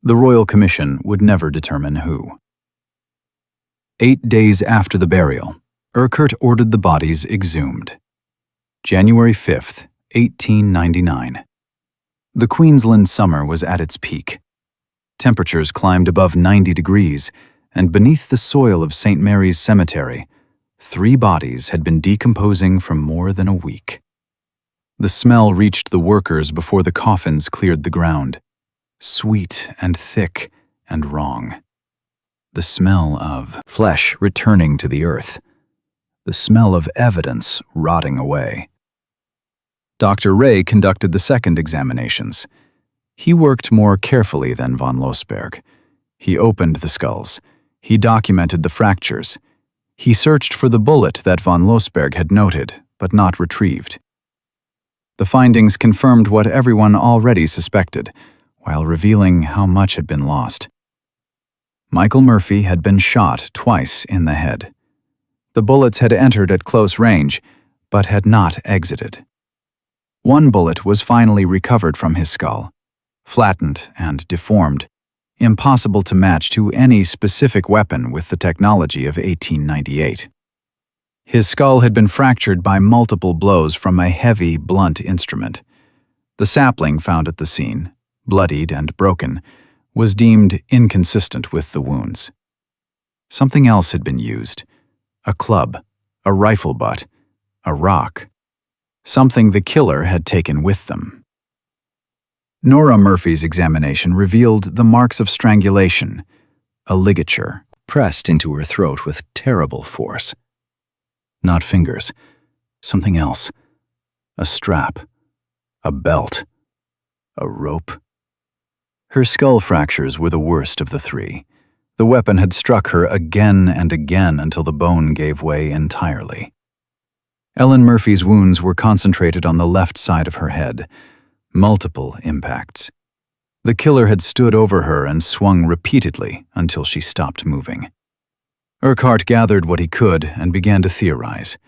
The Royal Commission would never determine who. 8 days after the burial, Urquhart ordered the bodies exhumed. January 5th, 1899. The Queensland summer was at its peak. Temperatures climbed above 90 degrees, and beneath the soil of St. Mary's Cemetery, 3 bodies had been decomposing for more than a week. The smell reached the workers before the coffins cleared the ground, sweet and thick and wrong. The smell of flesh returning to the earth, the smell of evidence rotting away. Dr. Ray conducted the second examinations. He worked more carefully than von Lossberg. He opened the skulls. He documented the fractures. He searched for the bullet that von Lossberg had noted, but not retrieved. The findings confirmed what everyone already suspected, while revealing how much had been lost. Michael Murphy had been shot twice in the head. The bullets had entered at close range, but had not exited. One bullet was finally recovered from his skull, flattened and deformed, impossible to match to any specific weapon with the technology of 1898. His skull had been fractured by multiple blows from a heavy, blunt instrument. The sapling found at the scene, bloodied and broken, was deemed inconsistent with the wounds. Something else had been used: a club, a rifle butt, a rock, something the killer had taken with them. Norah Murphy's examination revealed the marks of strangulation, a ligature pressed into her throat with terrible force. Not fingers, something else, a strap, a belt, a rope. Her skull fractures were the worst of the 3. The weapon had struck her again and again until the bone gave way entirely. Ellen Murphy's wounds were concentrated on the left side of her head. Multiple impacts. The killer had stood over her and swung repeatedly until she stopped moving. Urquhart gathered what he could and began to theorize.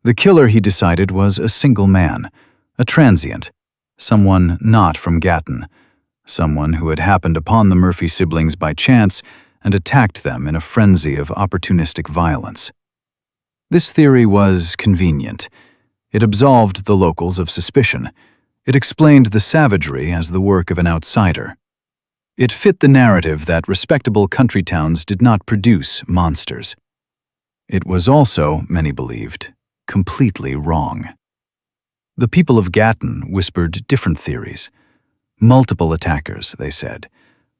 The killer, he decided, was a single man, a transient, someone not from Gatton, someone who had happened upon the Murphy siblings by chance and attacked them in a frenzy of opportunistic violence. This theory was convenient. It absolved the locals of suspicion. It explained the savagery as the work of an outsider. It fit the narrative that respectable country towns did not produce monsters. It was also, many believed, completely wrong. The people of Gatton whispered different theories. Multiple attackers, they said.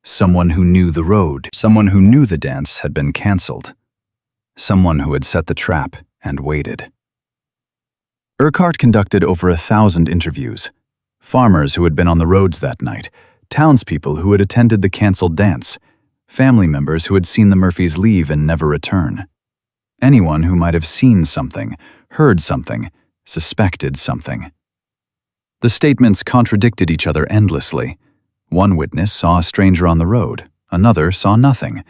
Someone who knew the road, someone who knew the dance had been cancelled. Someone who had set the trap and waited. Urquhart conducted over 1,000 interviews. Farmers who had been on the roads that night, townspeople who had attended the cancelled dance, family members who had seen the Murphys leave and never return. Anyone who might have seen something, heard something, suspected something. The statements contradicted each other endlessly. One witness saw a stranger on the road, another saw nothing.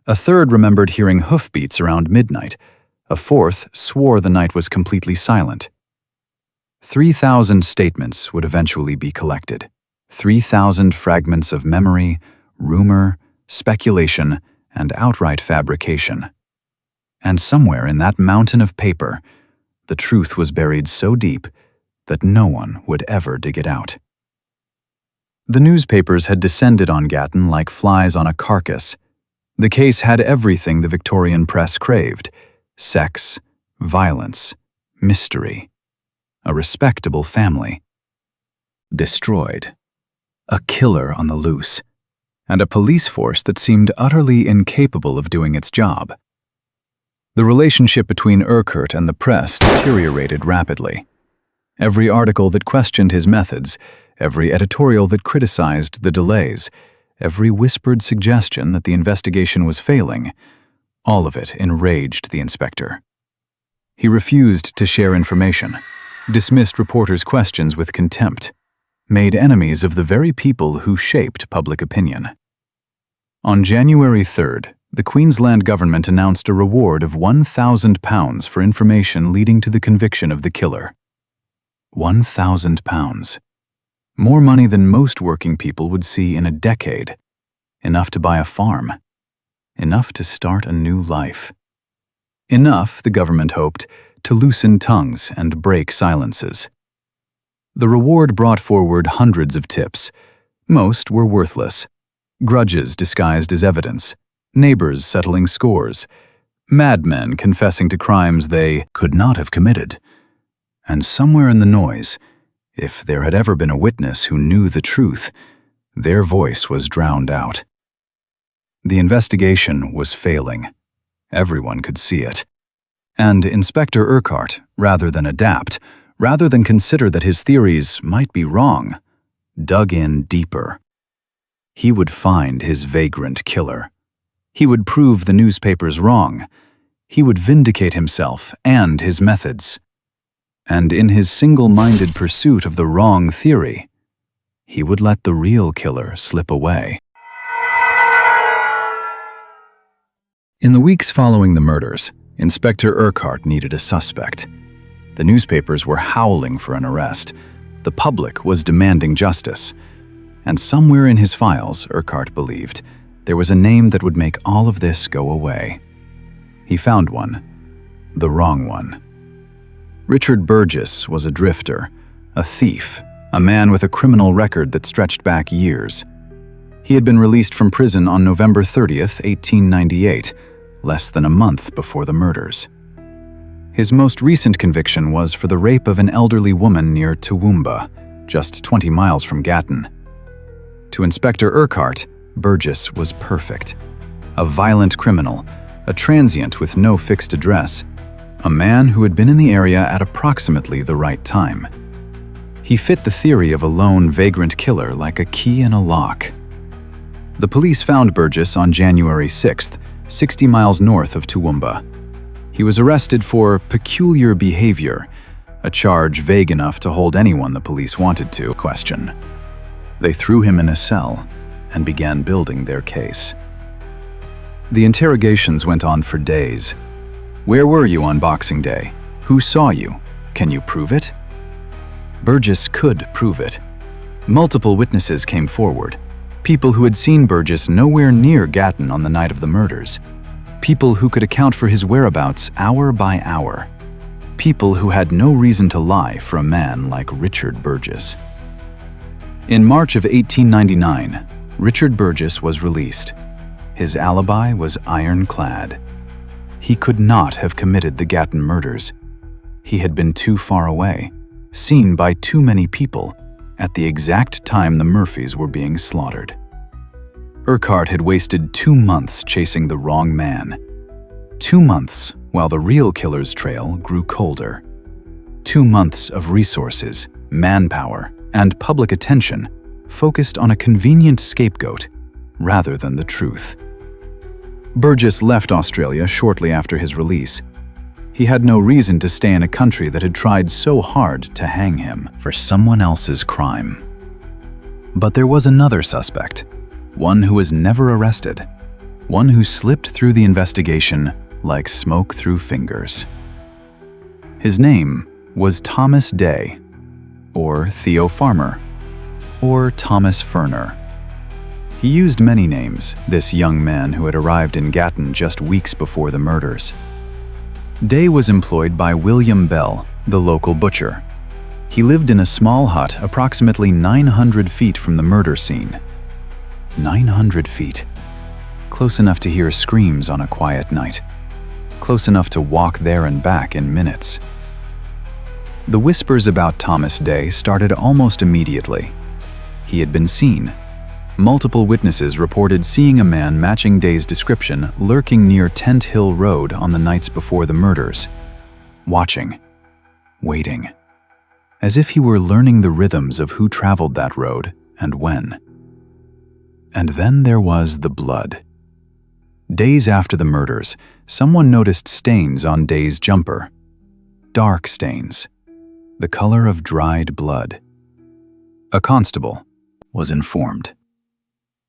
A third remembered hearing hoofbeats around midnight. A fourth swore the night was completely silent. 3,000 statements would eventually be collected. 3,000 fragments of memory, rumor, speculation, and outright fabrication. And somewhere in that mountain of paper, the truth was buried so deep that no one would ever dig it out. The newspapers had descended on Gatton like flies on a carcass. The case had everything the Victorian press craved: sex, violence, mystery. A respectable family. Destroyed. A killer on the loose. And a police force that seemed utterly incapable of doing its job. The relationship between Urquhart and the press deteriorated rapidly. Every article that questioned his methods, every editorial that criticized the delays, every whispered suggestion that the investigation was failing, all of it enraged the inspector. He refused to share information, dismissed reporters' questions with contempt, made enemies of the very people who shaped public opinion. On January 3rd, the Queensland government announced a reward of £1,000 for information leading to the conviction of the killer. £1,000. More money than most working people would see in a decade. Enough to buy a farm. Enough to start a new life. Enough, the government hoped, to loosen tongues and break silences. The reward brought forward hundreds of tips. Most were worthless. Grudges disguised as evidence, neighbors settling scores, madmen confessing to crimes they could not have committed. And somewhere in the noise, if there had ever been a witness who knew the truth, their voice was drowned out. The investigation was failing. Everyone could see it. And Inspector Urquhart, rather than adapt, rather than consider that his theories might be wrong, dug in deeper. He would find his vagrant killer. He would prove the newspapers wrong. He would vindicate himself and his methods. And in his single-minded pursuit of the wrong theory, he would let the real killer slip away. In the weeks following the murders, Inspector Urquhart needed a suspect. The newspapers were howling for an arrest. The public was demanding justice. And somewhere in his files, Urquhart believed, there was a name that would make all of this go away. He found one. The wrong one. Richard Burgess was a drifter, a thief, a man with a criminal record that stretched back years. He had been released from prison on November 30th, 1898, less than a month before the murders. His most recent conviction was for the rape of an elderly woman near Toowoomba, just 20 miles from Gatton. To Inspector Urquhart, Burgess was perfect. A violent criminal, a transient with no fixed address, a man who had been in the area at approximately the right time. He fit the theory of a lone vagrant killer like a key in a lock. The police found Burgess on January 6th, 60 miles north of Toowoomba. He was arrested for peculiar behavior, a charge vague enough to hold anyone the police wanted to question. They threw him in a cell and began building their case. The interrogations went on for days. Where were you on Boxing Day? Who saw you? Can you prove it? Burgess could prove it. Multiple witnesses came forward. People who had seen Burgess nowhere near Gatton on the night of the murders. People who could account for his whereabouts hour by hour. People who had no reason to lie for a man like Richard Burgess. In March of 1899, Richard Burgess was released. His alibi was ironclad. He could not have committed the Gatton murders. He had been too far away, seen by too many people, at the exact time the Murphys were being slaughtered. Urquhart had wasted 2 months chasing the wrong man. 2 months while the real killer's trail grew colder. 2 months of resources, manpower, and public attention focused on a convenient scapegoat rather than the truth. Burgess left Australia shortly after his release. He had no reason to stay in a country that had tried so hard to hang him for someone else's crime. But there was another suspect, one who was never arrested, one who slipped through the investigation like smoke through fingers. His name was Thomas Day, or Theo Farmer, or Thomas Ferner. He used many names, this young man who had arrived in Gatton just weeks before the murders. Day was employed by William Bell, the local butcher. He lived in a small hut approximately 900 feet from the murder scene. 900 feet. Close enough to hear screams on a quiet night. Close enough to walk there and back in minutes. The whispers about Thomas Day started almost immediately. He had been seen. Multiple witnesses reported seeing a man matching Day's description lurking near Tent Hill Road on the nights before the murders. Watching. Waiting. As if he were learning the rhythms of who traveled that road and when. And then there was the blood. Days after the murders, someone noticed stains on Day's jumper. Dark stains. The color of dried blood. A constable was informed.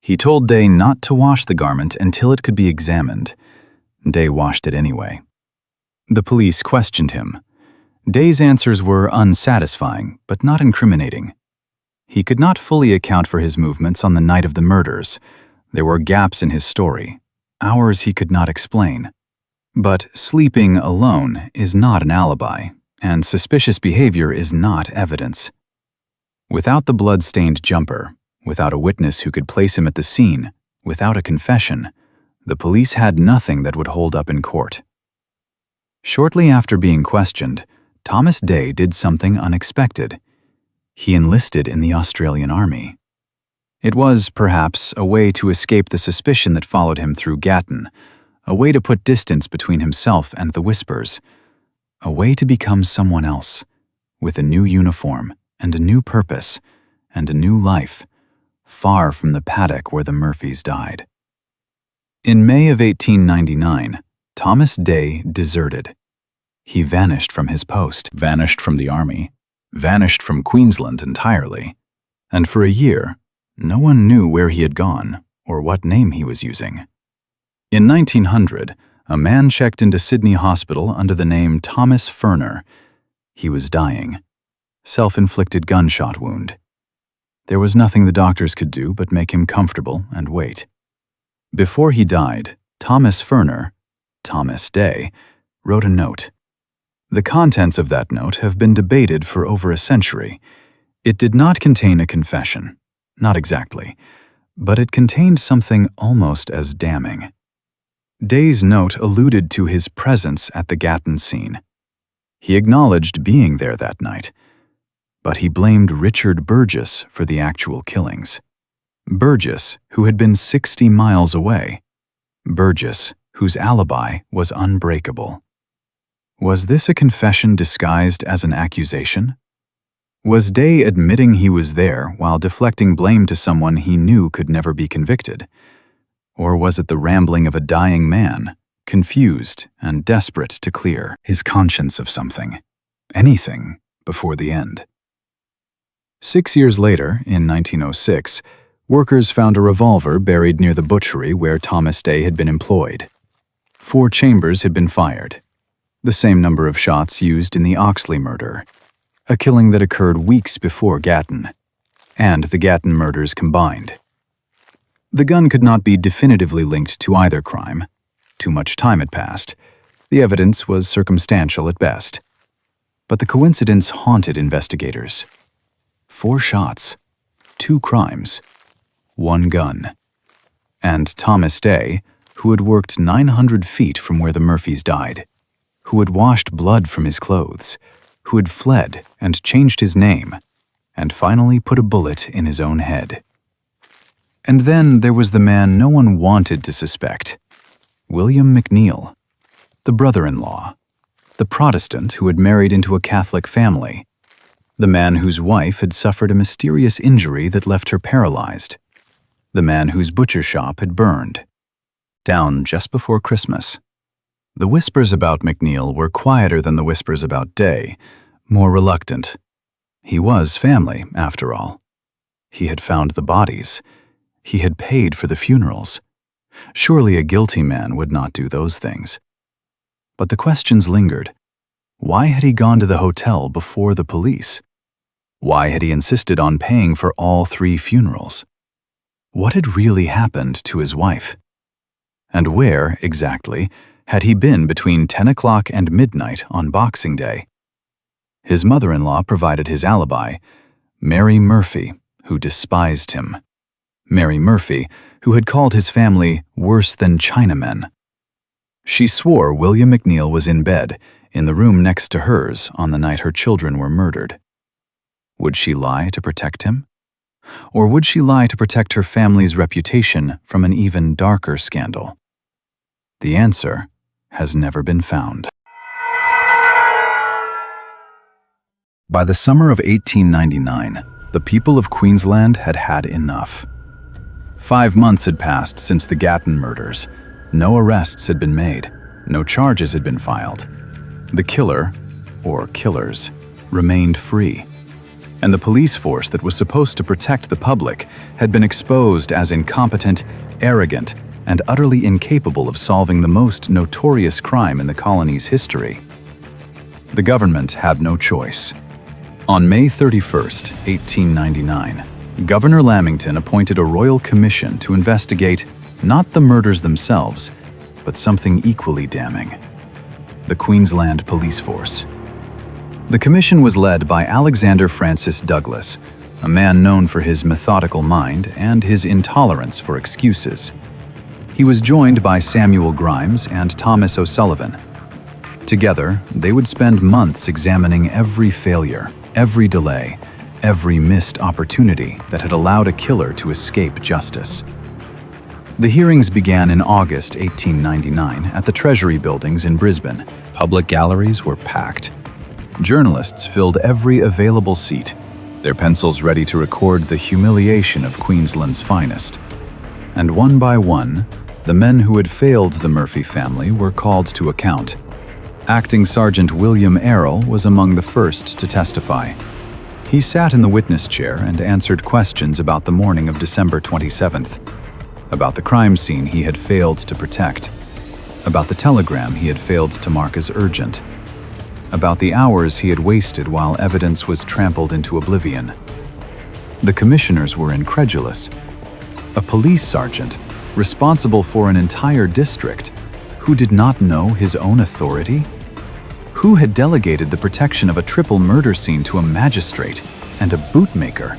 He told Day not to wash the garment until it could be examined. Day washed it anyway. The police questioned him. Day's answers were unsatisfying, but not incriminating. He could not fully account for his movements on the night of the murders. There were gaps in his story, hours he could not explain. But sleeping alone is not an alibi, and suspicious behavior is not evidence. Without the blood-stained jumper, without a witness who could place him at the scene, without a confession, the police had nothing that would hold up in court. Shortly after being questioned, Thomas Day did something unexpected. He enlisted in the Australian Army. It was, perhaps, a way to escape the suspicion that followed him through Gatton, a way to put distance between himself and the Whispers, a way to become someone else, with a new uniform and a new purpose and a new life, far from the paddock where the Murphys died. In May of 1899, Thomas Day deserted. He vanished from his post, vanished from the army, vanished from Queensland entirely, and for a year, no one knew where he had gone or what name he was using. In 1900, a man checked into Sydney Hospital under the name Thomas Ferner. He was dying. Self-inflicted gunshot wound. There was nothing the doctors could do but make him comfortable and wait. Before he died, Thomas Ferner, Thomas Day, wrote a note. The contents of that note have been debated for over a century. It did not contain a confession, not exactly, but it contained something almost as damning. Day's note alluded to his presence at the Gatton scene. He acknowledged being there that night, but he blamed Richard Burgess for the actual killings. Burgess, who had been 60 miles away. Burgess, whose alibi was unbreakable. Was this a confession disguised as an accusation? Was Day admitting he was there while deflecting blame to someone he knew could never be convicted? Or was it the rambling of a dying man, confused and desperate to clear his conscience of something, anything, before the end? 6 years later, in 1906, workers found a revolver buried near the butchery where Thomas Day had been employed. 4 chambers had been fired. The same number of shots used in the Oxley murder, a killing that occurred weeks before Gatton, and the Gatton murders combined. The gun could not be definitively linked to either crime. Too much time had passed. The evidence was circumstantial at best. But the coincidence haunted investigators. 4 shots, 2 crimes, 1 gun. And Thomas Day, who had worked 900 feet from where the Murphys died, who had washed blood from his clothes, who had fled and changed his name, and finally put a bullet in his own head. And then there was the man no one wanted to suspect, William McNeil, the brother-in-law, the Protestant who had married into a Catholic family, the man whose wife had suffered a mysterious injury that left her paralyzed, the man whose butcher shop had burned, down just before Christmas. The whispers about McNeil were quieter than the whispers about Day, more reluctant. He was family, after all. He had found the bodies. He had paid for the funerals. Surely a guilty man would not do those things. But the questions lingered. Why had he gone to the hotel before the police? Why had he insisted on paying for all 3 funerals? What had really happened to his wife? And where, exactly, had he been between 10 o'clock and midnight on Boxing Day? His mother-in-law provided his alibi, Mary Murphy, who despised him. Mary Murphy, who had called his family worse than Chinamen. She swore William McNeil was in bed, in the room next to hers, on the night her children were murdered. Would she lie to protect him? Or would she lie to protect her family's reputation from an even darker scandal? The answer has never been found. By the summer of 1899, the people of Queensland had had enough. 5 months had passed since the Gatton murders. No arrests had been made. No charges had been filed. The killer, or killers, remained free. And the police force that was supposed to protect the public had been exposed as incompetent, arrogant, and utterly incapable of solving the most notorious crime in the colony's history. The government had no choice. On May 31st, 1899, Governor Lamington appointed a royal commission to investigate not the murders themselves, but something equally damning: the Queensland police force. The commission was led by Alexander Francis Douglas, a man known for his methodical mind and his intolerance for excuses. He was joined by Samuel Grimes and Thomas O'Sullivan. Together, they would spend months examining every failure, every delay, every missed opportunity that had allowed a killer to escape justice. The hearings began in August 1899 at the Treasury Buildings in Brisbane. Public galleries were packed. Journalists filled every available seat, their pencils ready to record the humiliation of Queensland's finest. And one by one, the men who had failed the Murphy family were called to account. Acting Sergeant William Errol was among the first to testify. He sat in the witness chair and answered questions about the morning of December 27th, about the crime scene he had failed to protect, about the telegram he had failed to mark as urgent, about the hours he had wasted while evidence was trampled into oblivion. The commissioners were incredulous. A police sergeant, responsible for an entire district, who did not know his own authority? Who had delegated the protection of a triple murder scene to a magistrate and a bootmaker?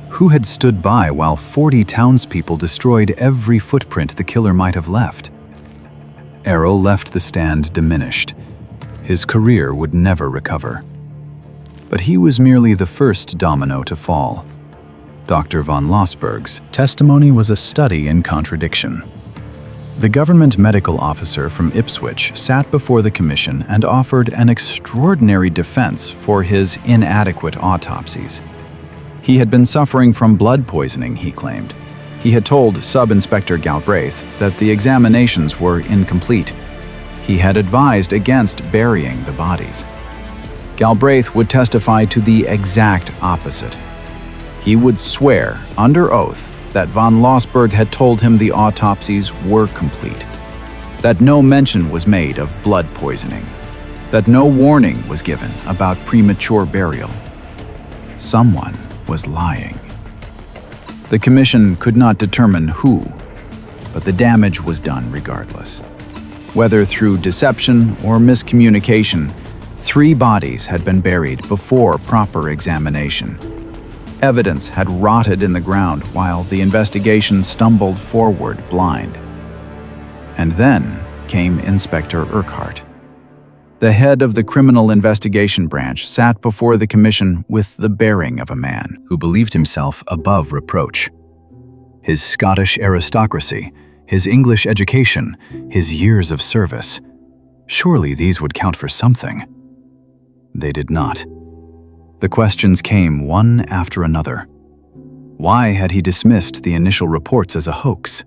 Who had stood by while 40 townspeople destroyed every footprint the killer might have left? Errol left the stand diminished. His career would never recover. But he was merely the first domino to fall. Dr. von Lossberg's testimony was a study in contradiction. The government medical officer from Ipswich sat before the commission and offered an extraordinary defense for his inadequate autopsies. He had been suffering from blood poisoning, he claimed. He had told Sub-Inspector Galbraith that the examinations were incomplete. He had advised against burying the bodies. Galbraith would testify to the exact opposite. He would swear, under oath, that von Lossberg had told him the autopsies were complete, that no mention was made of blood poisoning, that no warning was given about premature burial. Someone was lying. The commission could not determine who, but the damage was done regardless. Whether through deception or miscommunication, 3 bodies had been buried before proper examination. Evidence had rotted in the ground while the investigation stumbled forward blind. And then came Inspector Urquhart. The head of the Criminal Investigation Branch sat before the commission with the bearing of a man who believed himself above reproach. His Scottish aristocracy, his English education, his years of service. Surely these would count for something. They did not. The questions came one after another. Why had he dismissed the initial reports as a hoax?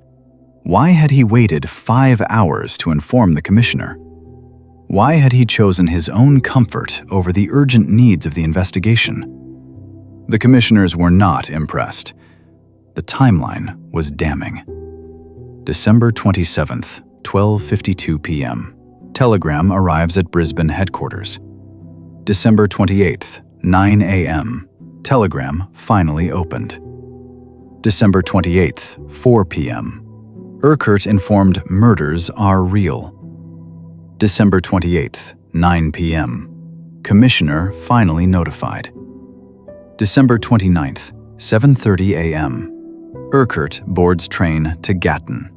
Why had he waited 5 hours to inform the commissioner? Why had he chosen his own comfort over the urgent needs of the investigation? The commissioners were not impressed. The timeline was damning. December 27th, 12:52 p.m. Telegram arrives at Brisbane headquarters. December 28th, 9 a.m. Telegram finally opened. December 28th, 4 p.m. Urquhart informed murders are real. December 28th, 9 p.m. Commissioner finally notified. December 29th, 7:30 a.m. Urquhart boards train to Gatton.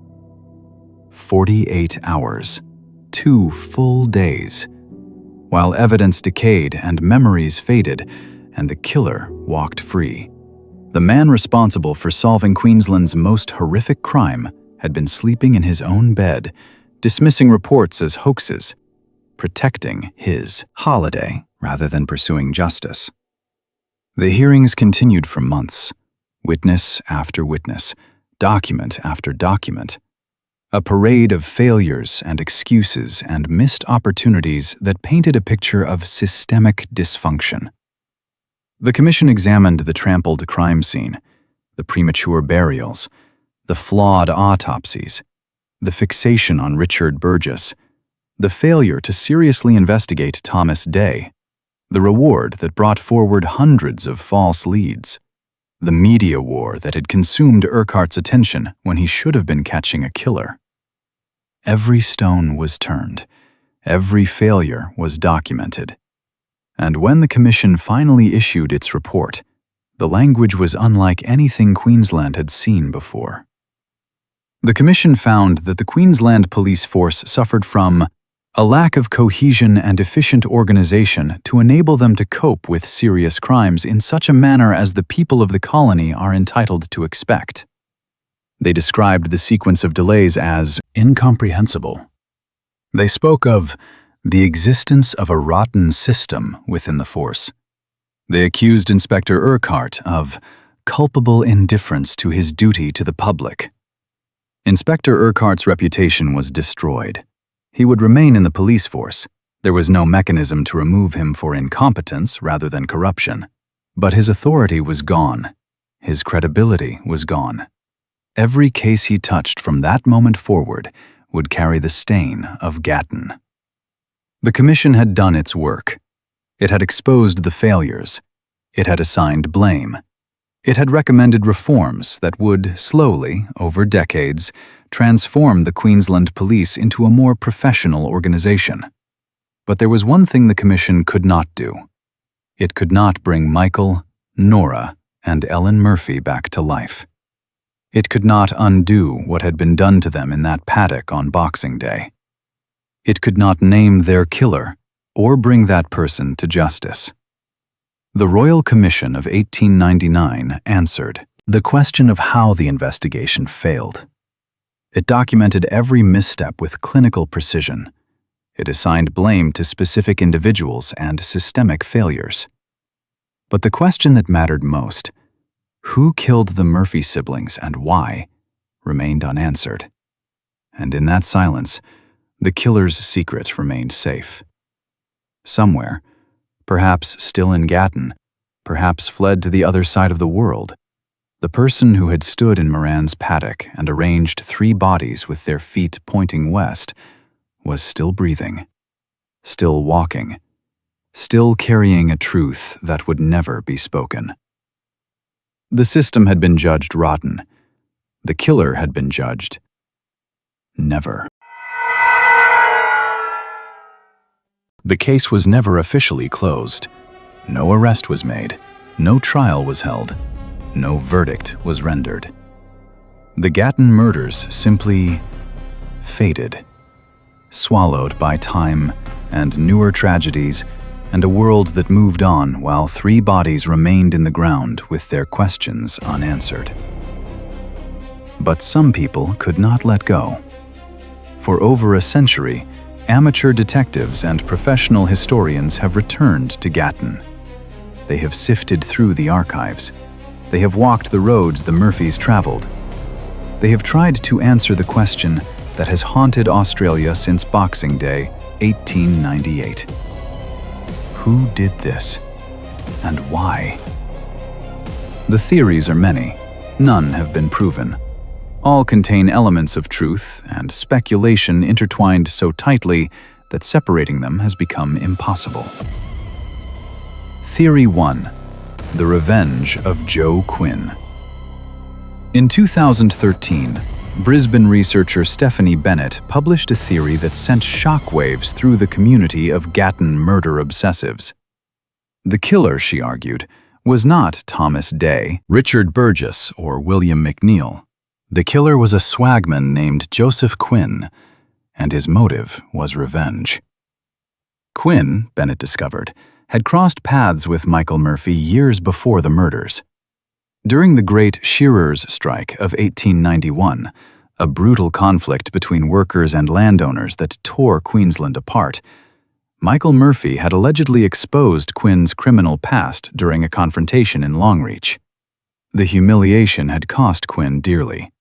48 hours, 2 full days. While evidence decayed and memories faded, and the killer walked free. The man responsible for solving Queensland's most horrific crime had been sleeping in his own bed, dismissing reports as hoaxes, protecting his holiday rather than pursuing justice. The hearings continued for months, witness after witness, document after document, a parade of failures and excuses and missed opportunities that painted a picture of systemic dysfunction. The commission examined the trampled crime scene, the premature burials, the flawed autopsies, the fixation on Richard Burgess, the failure to seriously investigate Thomas Day, the reward that brought forward hundreds of false leads, the media war that had consumed Urquhart's attention when he should have been catching a killer. Every stone was turned, every failure was documented. And when the commission finally issued its report, the language was unlike anything Queensland had seen before. The commission found that the Queensland police force suffered from a lack of cohesion and efficient organization to enable them to cope with serious crimes in such a manner as the people of the colony are entitled to expect. They described the sequence of delays as incomprehensible. They spoke of the existence of a rotten system within the force. They accused Inspector Urquhart of culpable indifference to his duty to the public. Inspector Urquhart's reputation was destroyed. He would remain in the police force. There was no mechanism to remove him for incompetence rather than corruption. But his authority was gone. His credibility was gone. Every case he touched from that moment forward would carry the stain of Gatton. The commission had done its work. It had exposed the failures. It had assigned blame. It had recommended reforms that would, slowly, over decades, transform the Queensland Police into a more professional organization. But there was one thing the commission could not do. It could not bring Michael, Norah, and Ellen Murphy back to life. It could not undo what had been done to them in that paddock on Boxing Day. It could not name their killer or bring that person to justice. The Royal Commission of 1899 answered the question of how the investigation failed. It documented every misstep with clinical precision. It assigned blame to specific individuals and systemic failures. But the question that mattered most, who killed the Murphy siblings and why, remained unanswered. And in that silence, the killer's secret remained safe. Somewhere, perhaps still in Gatton, perhaps fled to the other side of the world, the person who had stood in Moran's paddock and arranged 3 bodies with their feet pointing west was still breathing, still walking, still carrying a truth that would never be spoken. The system had been judged rotten. The killer had been judged never. The case was never officially closed. No arrest was made. No trial was held. No verdict was rendered. The Gatton murders simply faded, swallowed by time and newer tragedies and a world that moved on while 3 bodies remained in the ground with their questions unanswered. But some people could not let go. For over a century, amateur detectives and professional historians have returned to Gatton. They have sifted through the archives. They have walked the roads the Murphys traveled. They have tried to answer the question that has haunted Australia since Boxing Day, 1898. Who did this, and why? The theories are many. None have been proven. All contain elements of truth and speculation intertwined so tightly that separating them has become impossible. Theory 1. The Revenge of Joe Quinn. In 2013, Brisbane researcher Stephanie Bennett published a theory that sent shockwaves through the community of Gatton murder obsessives. The killer, she argued, was not Thomas Day, Richard Burgess, or William McNeil. The killer was a swagman named Joseph Quinn, and his motive was revenge. Quinn, Bennett discovered, had crossed paths with Michael Murphy years before the murders. During the Great Shearers' Strike of 1891, a brutal conflict between workers and landowners that tore Queensland apart, Michael Murphy had allegedly exposed Quinn's criminal past during a confrontation in Longreach. The humiliation had cost Quinn dearly.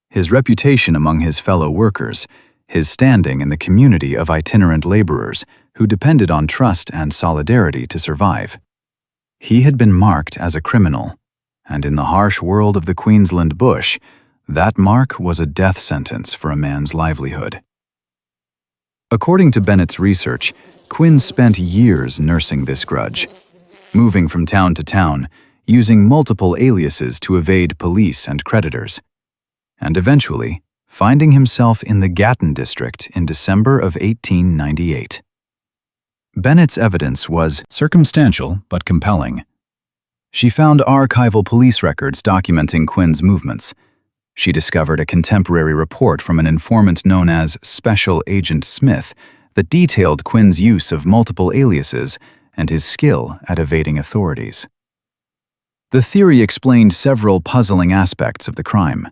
His reputation among his fellow workers, his standing in the community of itinerant laborers who depended on trust and solidarity to survive. He had been marked as a criminal, and in the harsh world of the Queensland bush, that mark was a death sentence for a man's livelihood. According to Bennett's research, Quinn spent years nursing this grudge, moving from town to town, using multiple aliases to evade police and creditors, and eventually finding himself in the Gatton district in December of 1898. Bennett's evidence was circumstantial but compelling. She found archival police records documenting Quinn's movements. She discovered a contemporary report from an informant known as Special Agent Smith that detailed Quinn's use of multiple aliases and his skill at evading authorities. The theory explained several puzzling aspects of the crime.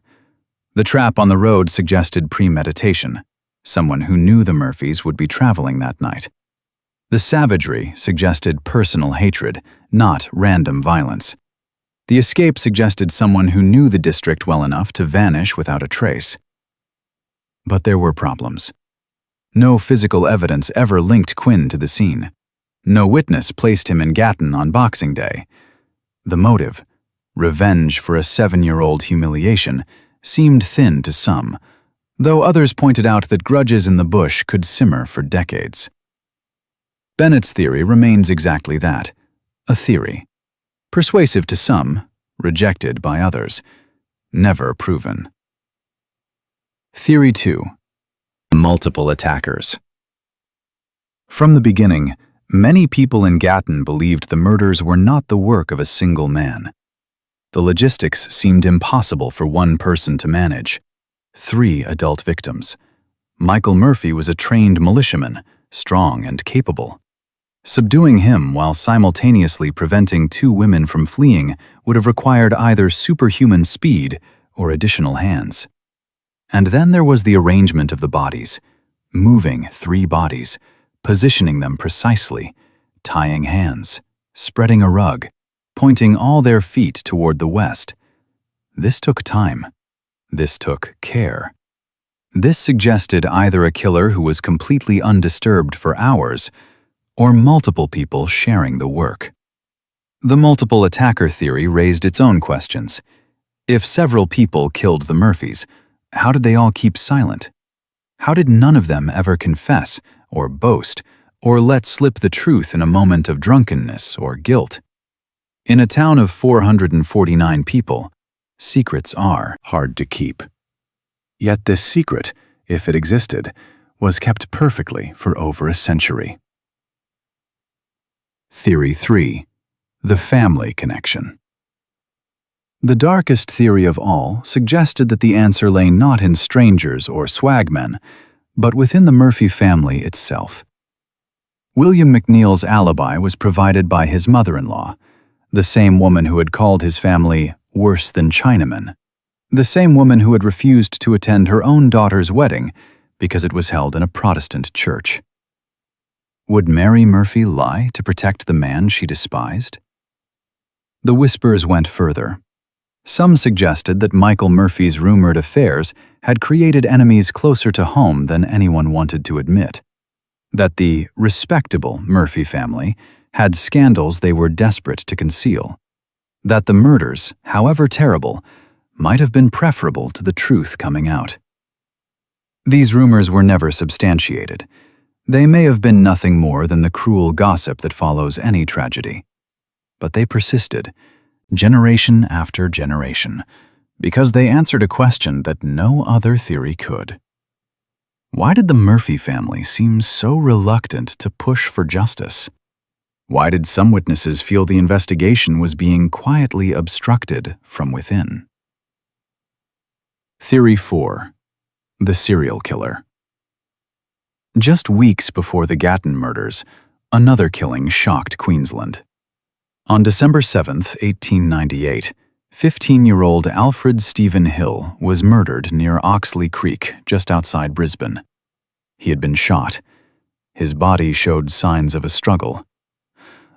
The trap on the road suggested premeditation, someone who knew the Murphys would be traveling that night. The savagery suggested personal hatred, not random violence. The escape suggested someone who knew the district well enough to vanish without a trace. But there were problems. No physical evidence ever linked Quinn to the scene. No witness placed him in Gatton on Boxing Day. The motive, revenge for a 7-year-old humiliation, seemed thin to some, though others pointed out that grudges in the bush could simmer for decades. Bennett's theory remains exactly that, a theory. Persuasive to some, rejected by others, never proven. Theory 2. Multiple attackers. From the beginning, many people in Gatton believed the murders were not the work of a single man. The logistics seemed impossible for one person to manage. 3 adult victims. Michael Murphy was a trained militiaman, strong and capable. Subduing him while simultaneously preventing 2 women from fleeing would have required either superhuman speed or additional hands. And then there was the arrangement of the bodies, moving 3 bodies, positioning them precisely, tying hands, spreading a rug, pointing all their feet toward the west. This took time. This took care. This suggested either a killer who was completely undisturbed for hours, or multiple people sharing the work. The multiple attacker theory raised its own questions. If several people killed the Murphys, how did they all keep silent? How did none of them ever confess, or boast, or let slip the truth in a moment of drunkenness or guilt? In a town of 449 people, secrets are hard to keep. Yet this secret, if it existed, was kept perfectly for over a century. Theory 3. The family connection. The darkest theory of all suggested that the answer lay not in strangers or swagmen, but within the Murphy family itself. William McNeil's alibi was provided by his mother-in-law, the same woman who had called his family worse than Chinamen, the same woman who had refused to attend her own daughter's wedding because it was held in a Protestant church. Would Mary Murphy lie to protect the man she despised? The whispers went further. Some suggested that Michael Murphy's rumored affairs had created enemies closer to home than anyone wanted to admit, that the respectable Murphy family had scandals they were desperate to conceal, that the murders, however terrible, might have been preferable to the truth coming out. These rumors were never substantiated. They may have been nothing more than the cruel gossip that follows any tragedy. But they persisted, generation after generation, because they answered a question that no other theory could. Why did the Murphy family seem so reluctant to push for justice? Why did some witnesses feel the investigation was being quietly obstructed from within? Theory 4. The serial killer. Just weeks before the Gatton murders, another killing shocked Queensland. On December 7, 1898, 15-year-old Alfred Stephen Hill was murdered near Oxley Creek, just outside Brisbane. He had been shot. His body showed signs of a struggle.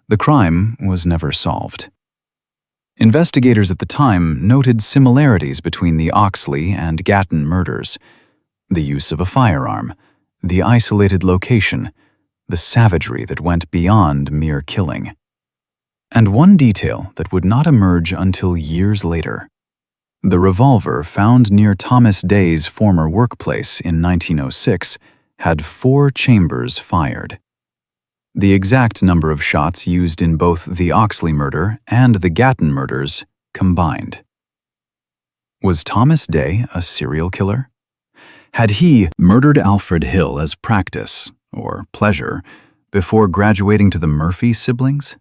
The crime was never solved. Investigators at the time noted similarities between the Oxley and Gatton murders: the use of a firearm, the isolated location, the savagery that went beyond mere killing. And one detail that would not emerge until years later: the revolver found near Thomas Day's former workplace in 1906 had 4 chambers fired. The exact number of shots used in both the Oxley murder and the Gatton murders combined. Was Thomas Day a serial killer? Had he murdered Alfred Hill as practice, or pleasure, before graduating to the Murphy siblings?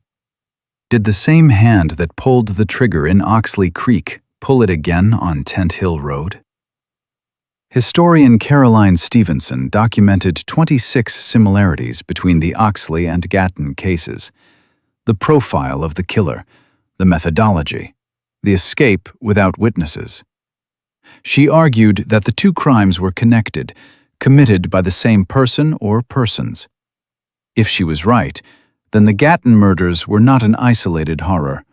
Did the same hand that pulled the trigger in Oxley Creek pull it again on Tent Hill Road? Historian Caroline Stevenson documented 26 similarities between the Oxley and Gatton cases: the profile of the killer, the methodology, the escape without witnesses. She argued that the 2 crimes were connected, committed by the same person or persons. If she was right, then the Gatton murders were not an isolated horror.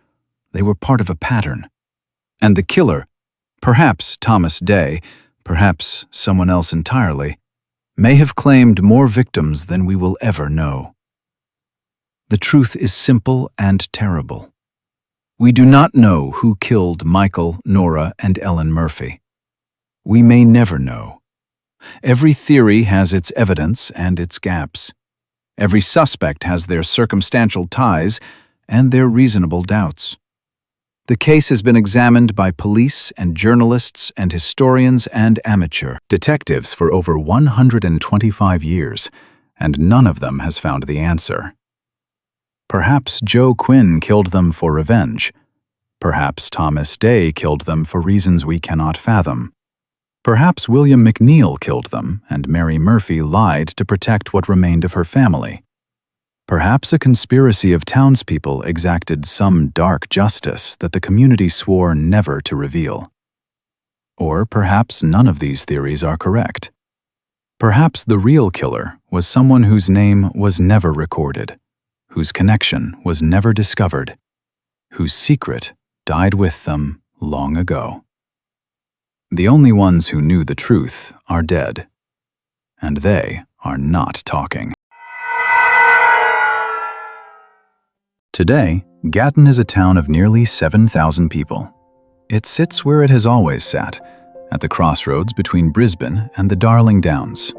They were part of a pattern. And the killer, perhaps Thomas Day, perhaps someone else entirely, may have claimed more victims than we will ever know. The truth is simple and terrible. We do not know who killed Michael, Norah, and Ellen Murphy. We may never know. Every theory has its evidence and its gaps. Every suspect has their circumstantial ties and their reasonable doubts. The case has been examined by police and journalists and historians and amateur detectives for over 125 years, and none of them has found the answer. Perhaps Joe Quinn killed them for revenge. Perhaps Thomas Day killed them for reasons we cannot fathom. Perhaps William McNeil killed them, and Mary Murphy lied to protect what remained of her family. Perhaps a conspiracy of townspeople exacted some dark justice that the community swore never to reveal. Or perhaps none of these theories are correct. Perhaps the real killer was someone whose name was never recorded, whose connection was never discovered, whose secret died with them long ago. The only ones who knew the truth are dead, and they are not talking. Today, Gatton is a town of nearly 7,000 people. It sits where it has always sat, at the crossroads between Brisbane and the Darling Downs.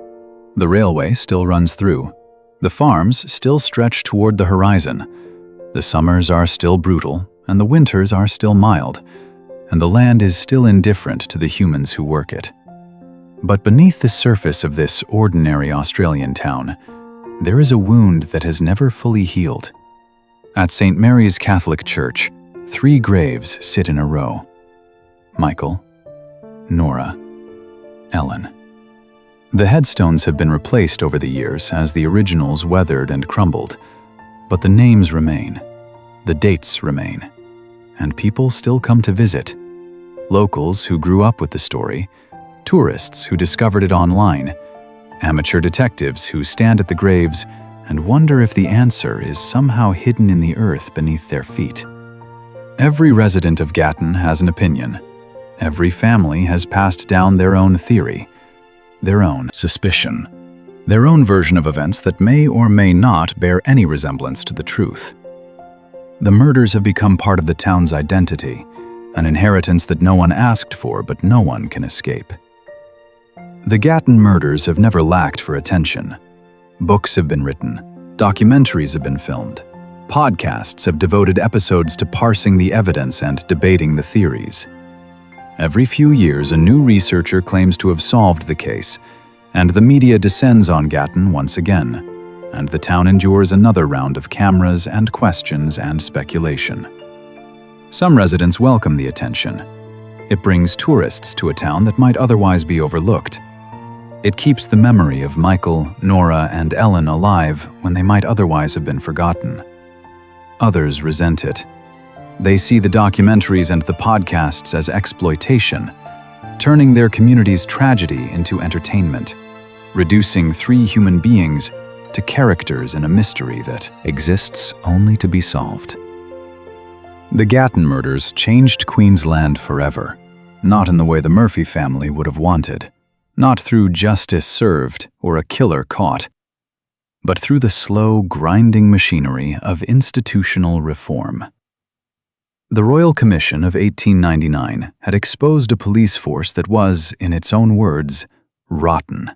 The railway still runs through. The farms still stretch toward the horizon. The summers are still brutal, and the winters are still mild, and the land is still indifferent to the humans who work it. But beneath the surface of this ordinary Australian town, there is a wound that has never fully healed. At St. Mary's Catholic Church, 3 graves sit in a row: Michael, Norah, Ellen. The headstones have been replaced over the years as the originals weathered and crumbled, but the names remain, the dates remain, and people still come to visit. Locals who grew up with the story, tourists who discovered it online, amateur detectives who stand at the graves and wonder if the answer is somehow hidden in the earth beneath their feet. Every resident of Gatton has an opinion. Every family has passed down their own theory, their own suspicion, their own version of events that may or may not bear any resemblance to the truth. The murders have become part of the town's identity, an inheritance that no one asked for but no one can escape. The Gatton murders have never lacked for attention. Books have been written, documentaries have been filmed, podcasts have devoted episodes to parsing the evidence and debating the theories. Every few years, a new researcher claims to have solved the case, and the media descends on Gatton once again, and the town endures another round of cameras and questions and speculation. Some residents welcome the attention. It brings tourists to a town that might otherwise be overlooked. It keeps the memory of Michael, Norah, and Ellen alive when they might otherwise have been forgotten. Others resent it. They see the documentaries and the podcasts as exploitation, turning their community's tragedy into entertainment, reducing 3 human beings to characters in a mystery that exists only to be solved. The Gatton murders changed Queensland forever, not in the way the Murphy family would have wanted, not through justice served or a killer caught, but through the slow, grinding machinery of institutional reform. The Royal Commission of 1899 had exposed a police force that was, in its own words, rotten.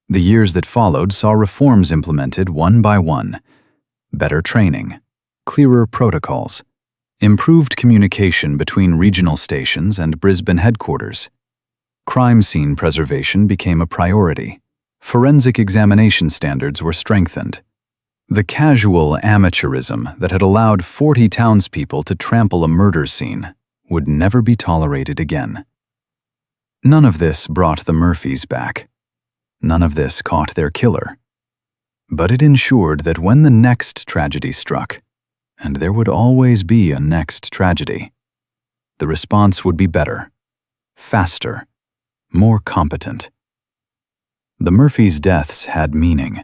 The years that followed saw reforms implemented one by one: better training, clearer protocols, improved communication between regional stations and Brisbane headquarters. Crime scene preservation became a priority. Forensic examination standards were strengthened. The casual amateurism that had allowed 40 townspeople to trample a murder scene would never be tolerated again. None of this brought the Murphys back. None of this caught their killer. But it ensured that when the next tragedy struck, and there would always be a next tragedy, the response would be better, faster, more competent. The Murphys' deaths had meaning,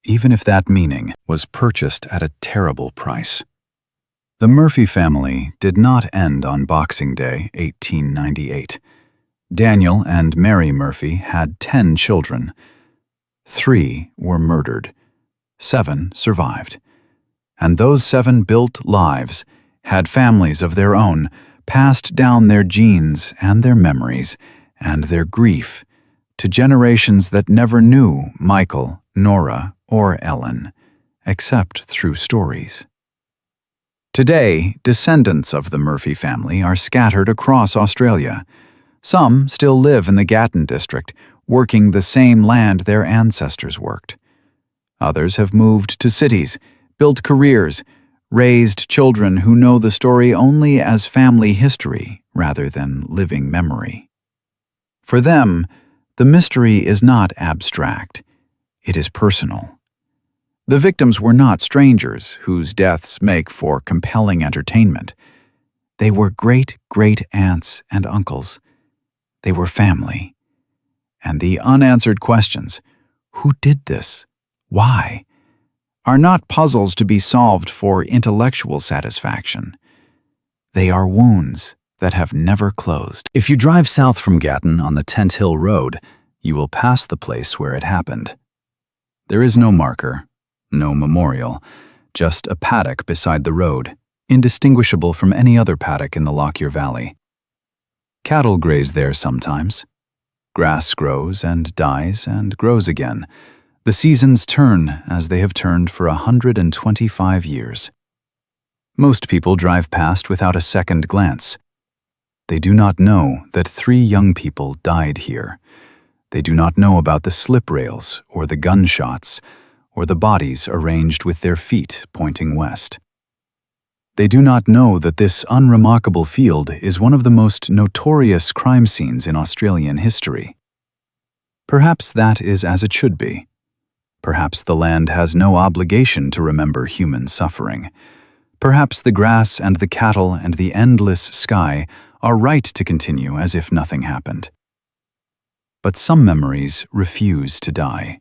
even if that meaning was purchased at a terrible price. The Murphy family did not end on Boxing Day, 1898. Daniel and Mary Murphy had 10 children. 3 were murdered. 7 survived. And those 7 built lives, had families of their own, passed down their genes and their memories and their grief to generations that never knew Michael, Norah, or Ellen, except through stories. Today, descendants of the Murphy family are scattered across Australia. Some still live in the Gatton district, working the same land their ancestors worked. Others have moved to cities, built careers, raised children who know the story only as family history rather than living memory. For them, the mystery is not abstract, it is personal. The victims were not strangers whose deaths make for compelling entertainment. They were great-great-aunts and uncles. They were family. And the unanswered questions, who did this? Why? Are not puzzles to be solved for intellectual satisfaction. They are wounds that have never closed. If you drive south from Gatton on the Tent Hill Road, you will pass the place where it happened. There is no marker, no memorial, just a paddock beside the road, indistinguishable from any other paddock in the Lockyer Valley. Cattle graze there sometimes. Grass grows and dies and grows again. The seasons turn as they have turned for 125 years. Most people drive past without a second glance. They do not know that 3 young people died here. They do not know about the Sliprails or the gunshots, or the bodies arranged with their feet pointing west. They do not know that this unremarkable field is one of the most notorious crime scenes in Australian history. Perhaps that is as it should be. Perhaps the land has no obligation to remember human suffering. Perhaps the grass and the cattle and the endless sky are right to continue as if nothing happened. But some memories refuse to die.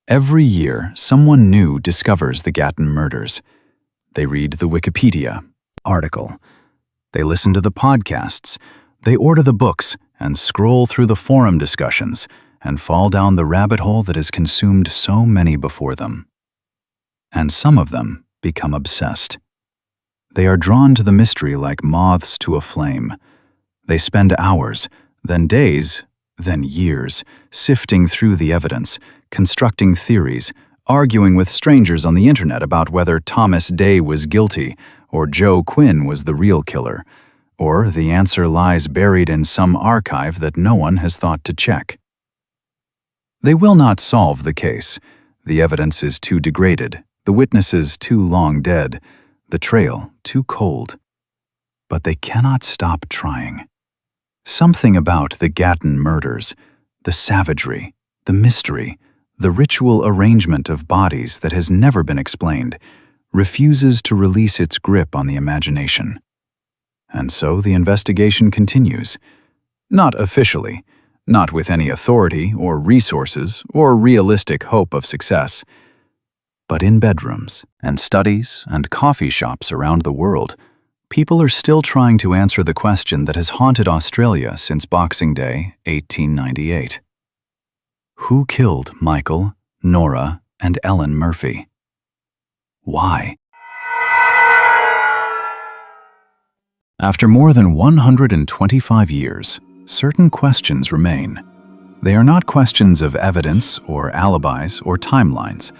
Every year, someone new discovers the Gatton murders. They read the Wikipedia article. They listen to the podcasts. They order the books and scroll through the forum discussions and fall down the rabbit hole that has consumed so many before them. And some of them become obsessed. They are drawn to the mystery like moths to a flame. They spend hours, then days, then years, sifting through the evidence, constructing theories, arguing with strangers on the internet about whether Thomas Day was guilty or Joe Quinn was the real killer, or the answer lies buried in some archive that no one has thought to check. They will not solve the case. The evidence is too degraded, the witnesses too long dead, the trail too cold. But they cannot stop trying. Something about the Gatton murders, the savagery, the mystery, the ritual arrangement of bodies that has never been explained, refuses to release its grip on the imagination. And so the investigation continues. Not officially, not with any authority or resources or realistic hope of success, but in bedrooms and studies and coffee shops around the world, people are still trying to answer the question that has haunted Australia since Boxing Day, 1898. Who killed Michael, Norah, and Ellen Murphy? Why? After more than 125 years, certain questions remain. They are not questions of evidence or alibis or timelines.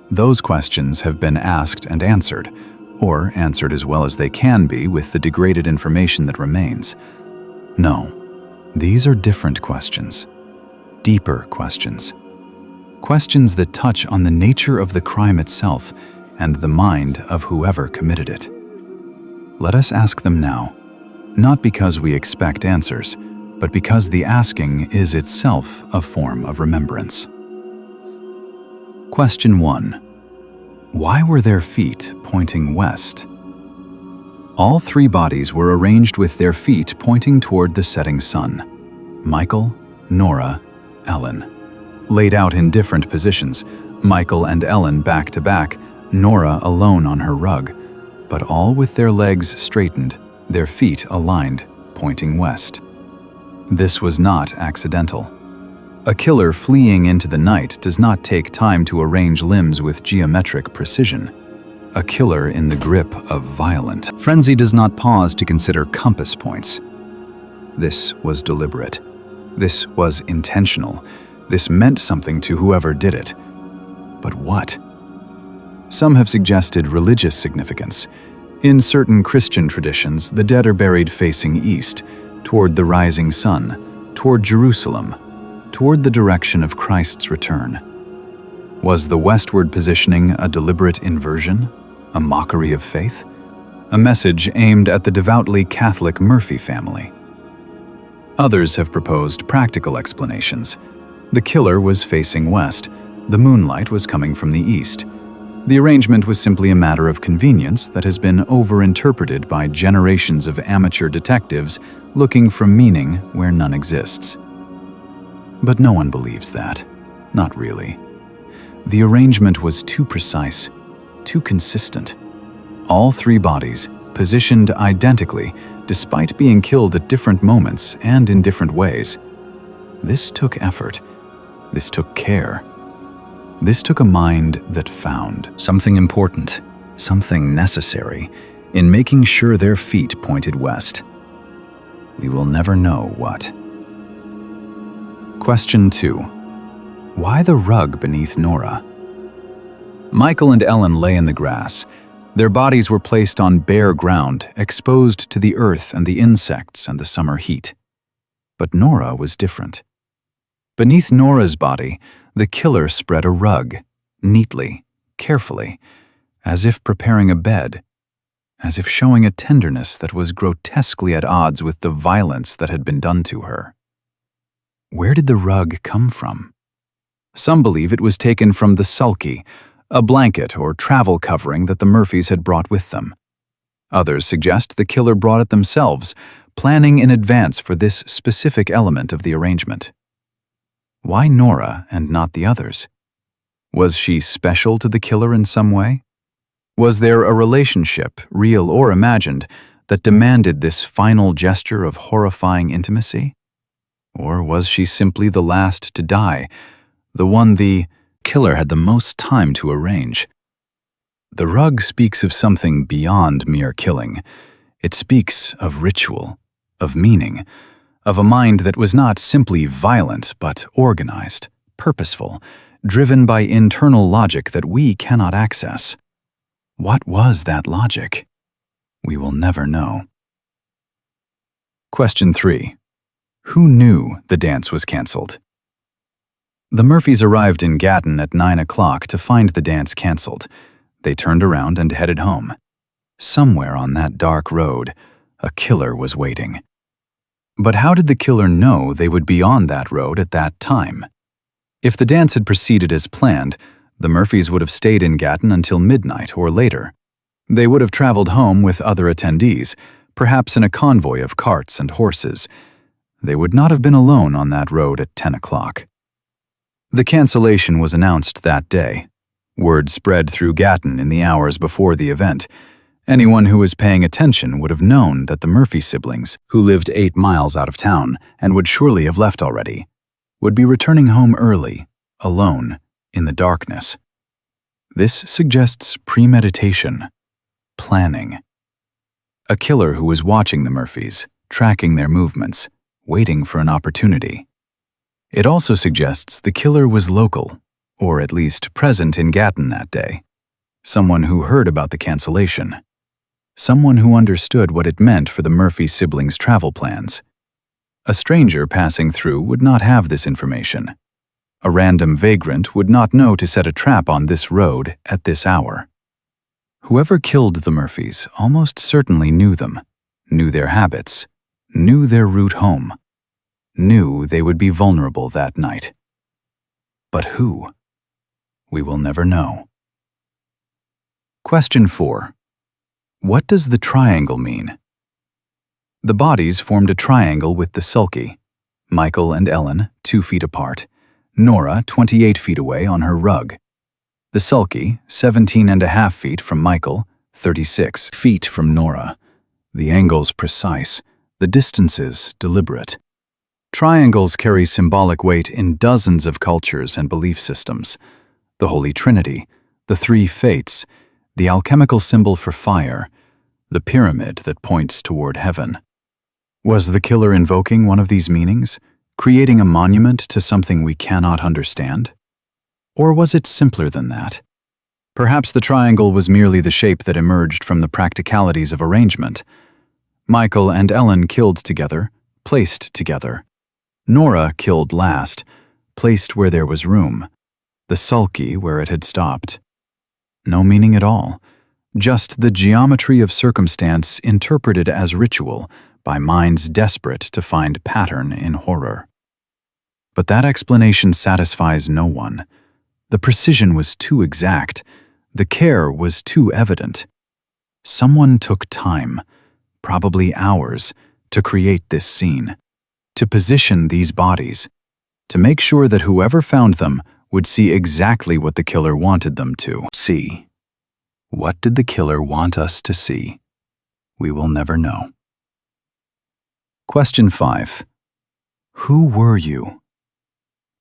Those questions have been asked and answered, or answered as well as they can be with the degraded information that remains. No, these are different questions. Deeper questions. Questions that touch on the nature of the crime itself and the mind of whoever committed it. Let us ask them now, not because we expect answers, but because the asking is itself a form of remembrance. Question 1. Why were their feet pointing west? All three bodies were arranged with their feet pointing toward the setting sun. Michael, Norah, Ellen. Laid out in different positions, Michael and Ellen back to back, Norah alone on her rug, but all with their legs straightened, their feet aligned, pointing west. This was not accidental. A killer fleeing into the night does not take time to arrange limbs with geometric precision. A killer in the grip of violent frenzy does not pause to consider compass points. This was deliberate. This was intentional. This meant something to whoever did it. But what? Some have suggested religious significance. In certain Christian traditions, the dead are buried facing east, toward the rising sun, toward Jerusalem, toward the direction of Christ's return. Was the westward positioning a deliberate inversion, a mockery of faith? A message aimed at the devoutly Catholic Murphy family? Others have proposed practical explanations. The killer was facing west. The moonlight was coming from the east. The arrangement was simply a matter of convenience that has been overinterpreted by generations of amateur detectives looking for meaning where none exists. But no one believes that. Not really. The arrangement was too precise, too consistent. All three bodies, positioned identically, despite being killed at different moments and in different ways. This took effort. This took care. This took a mind that found something important, something necessary, in making sure their feet pointed west. We will never know what. Question 2. Why the rug beneath Norah? Michael and Ellen lay in the grass. Their bodies were placed on bare ground, exposed to the earth and the insects and the summer heat. But Norah was different. Beneath Norah's body, the killer spread a rug, neatly, carefully, as if preparing a bed, as if showing a tenderness that was grotesquely at odds with the violence that had been done to her. Where did the rug come from? Some believe it was taken from the sulky, a blanket or travel covering that the Murphys had brought with them. Others suggest the killer brought it themselves, planning in advance for this specific element of the arrangement. Why Norah and not the others? Was she special to the killer in some way? Was there a relationship, real or imagined, that demanded this final gesture of horrifying intimacy? Or was she simply the last to die, the one the killer had the most time to arrange? The rug speaks of something beyond mere killing. It speaks of ritual, of meaning, of a mind that was not simply violent but organized, purposeful, driven by internal logic that we cannot access. What was that logic? We will never know. Question 3. Who knew the dance was canceled? The Murphys arrived in Gatton at 9 o'clock to find the dance canceled. They turned around and headed home. Somewhere on that dark road, a killer was waiting. But how did the killer know they would be on that road at that time? If the dance had proceeded as planned, the Murphys would have stayed in Gatton until midnight or later. They would have traveled home with other attendees, perhaps in a convoy of carts and horses. They would not have been alone on that road at 10 o'clock. The cancellation was announced that day. Word spread through Gatton in the hours before the event. Anyone who was paying attention would have known that the Murphy siblings, who lived 8 miles out of town and would surely have left already, would be returning home early, alone, in the darkness. This suggests premeditation, planning. A killer who was watching the Murphys, tracking their movements, waiting for an opportunity. It also suggests the killer was local, or at least present in Gatton that day. Someone who heard about the cancellation. Someone who understood what it meant for the Murphy siblings' travel plans. A stranger passing through would not have this information. A random vagrant would not know to set a trap on this road at this hour. Whoever killed the Murphys almost certainly knew them, knew their habits, knew their route home, knew they would be vulnerable that night. But who? We will never know. Question 4. What does the triangle mean? The bodies formed a triangle with the sulky. Michael and Ellen, 2 feet apart. Norah, 28 feet away on her rug. The sulky, 17.5 feet from Michael, 36 feet from Norah. The angles precise, the distances deliberate. Triangles carry symbolic weight in dozens of cultures and belief systems. The Holy Trinity, the 3 fates, the alchemical symbol for fire, the pyramid that points toward heaven. Was the killer invoking one of these meanings, creating a monument to something we cannot understand? Or was it simpler than that? Perhaps the triangle was merely the shape that emerged from the practicalities of arrangement. Michael and Ellen killed together, placed together. Norah killed last, placed where there was room. The sulky where it had stopped. No meaning at all, just the geometry of circumstance interpreted as ritual by minds desperate to find pattern in horror. But that explanation satisfies no one. The precision was too exact. The care was too evident. Someone took time, probably hours, to create this scene, to position these bodies, to make sure that whoever found them would see exactly what the killer wanted them to see. What did the killer want us to see? We will never know. Question 5. Who were you?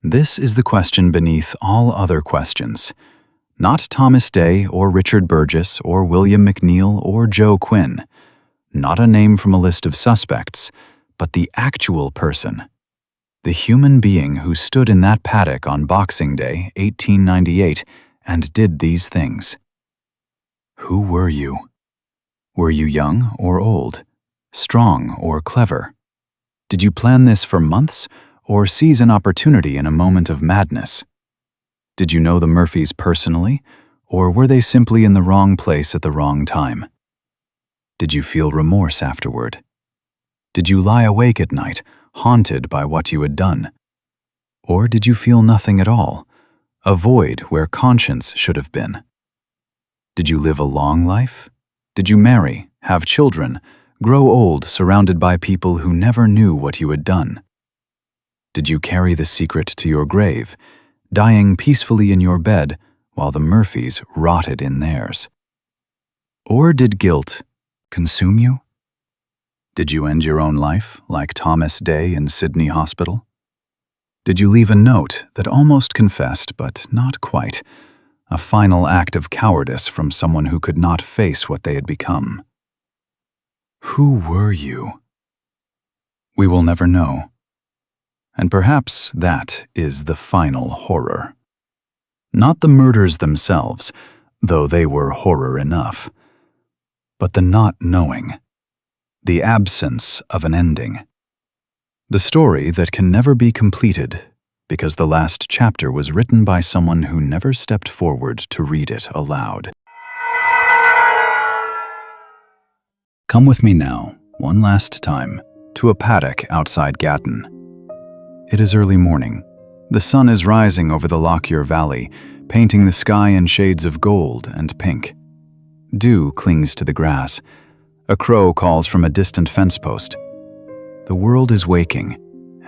This is the question beneath all other questions. Not Thomas Day or Richard Burgess or William McNeil or Joe Quinn. Not a name from a list of suspects, but the actual person. The human being who stood in that paddock on Boxing Day, 1898, and did these things. Who were you? Were you young or old? Strong or clever? Did you plan this for months, or seize an opportunity in a moment of madness? Did you know the Murphys personally, or were they simply in the wrong place at the wrong time? Did you feel remorse afterward? Did you lie awake at night, haunted by what you had done? Or did you feel nothing at all, a void where conscience should have been? Did you live a long life? Did you marry, have children, grow old surrounded by people who never knew what you had done? Did you carry the secret to your grave, dying peacefully in your bed while the Murphys rotted in theirs? Or did guilt consume you? Did you end your own life like Thomas Day in Sydney Hospital? Did you leave a note that almost confessed but not quite, a final act of cowardice from someone who could not face what they had become? Who were you? We will never know. And perhaps that is the final horror. Not the murders themselves, though they were horror enough, but the not knowing, the absence of an ending. The story that can never be completed because the last chapter was written by someone who never stepped forward to read it aloud. Come with me now, one last time, to a paddock outside Gatton. It is early morning. The sun is rising over the Lockyer Valley, painting the sky in shades of gold and pink. Dew clings to the grass. A crow calls from a distant fence post. The world is waking,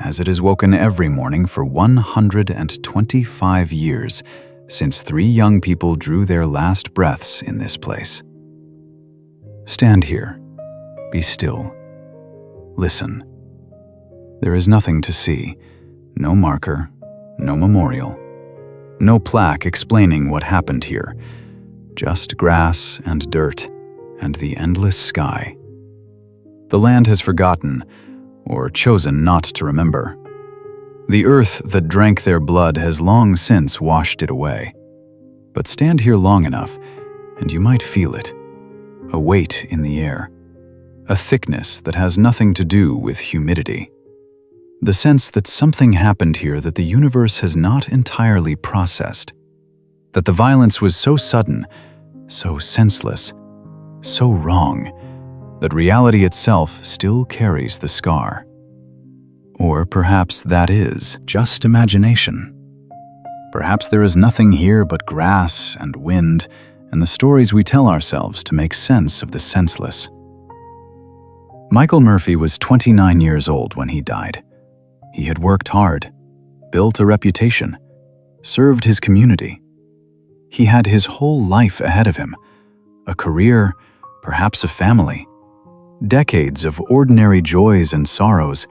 as it has woken every morning for 125 years since 3 young people drew their last breaths in this place. Stand here. Be still. Listen. There is nothing to see. No marker, no memorial, no plaque explaining what happened here. Just grass and dirt and the endless sky. The land has forgotten, or chosen not to remember. The earth that drank their blood has long since washed it away. But stand here long enough, and you might feel it. A weight in the air. A thickness that has nothing to do with humidity. The sense that something happened here that the universe has not entirely processed. That the violence was so sudden, so senseless, so wrong, that reality itself still carries the scar. Or perhaps that is just imagination. Perhaps there is nothing here but grass and wind and the stories we tell ourselves to make sense of the senseless. Michael Murphy was 29 years old when he died. He had worked hard, built a reputation, served his community. He had his whole life ahead of him, a career, perhaps a family, decades of ordinary joys and sorrows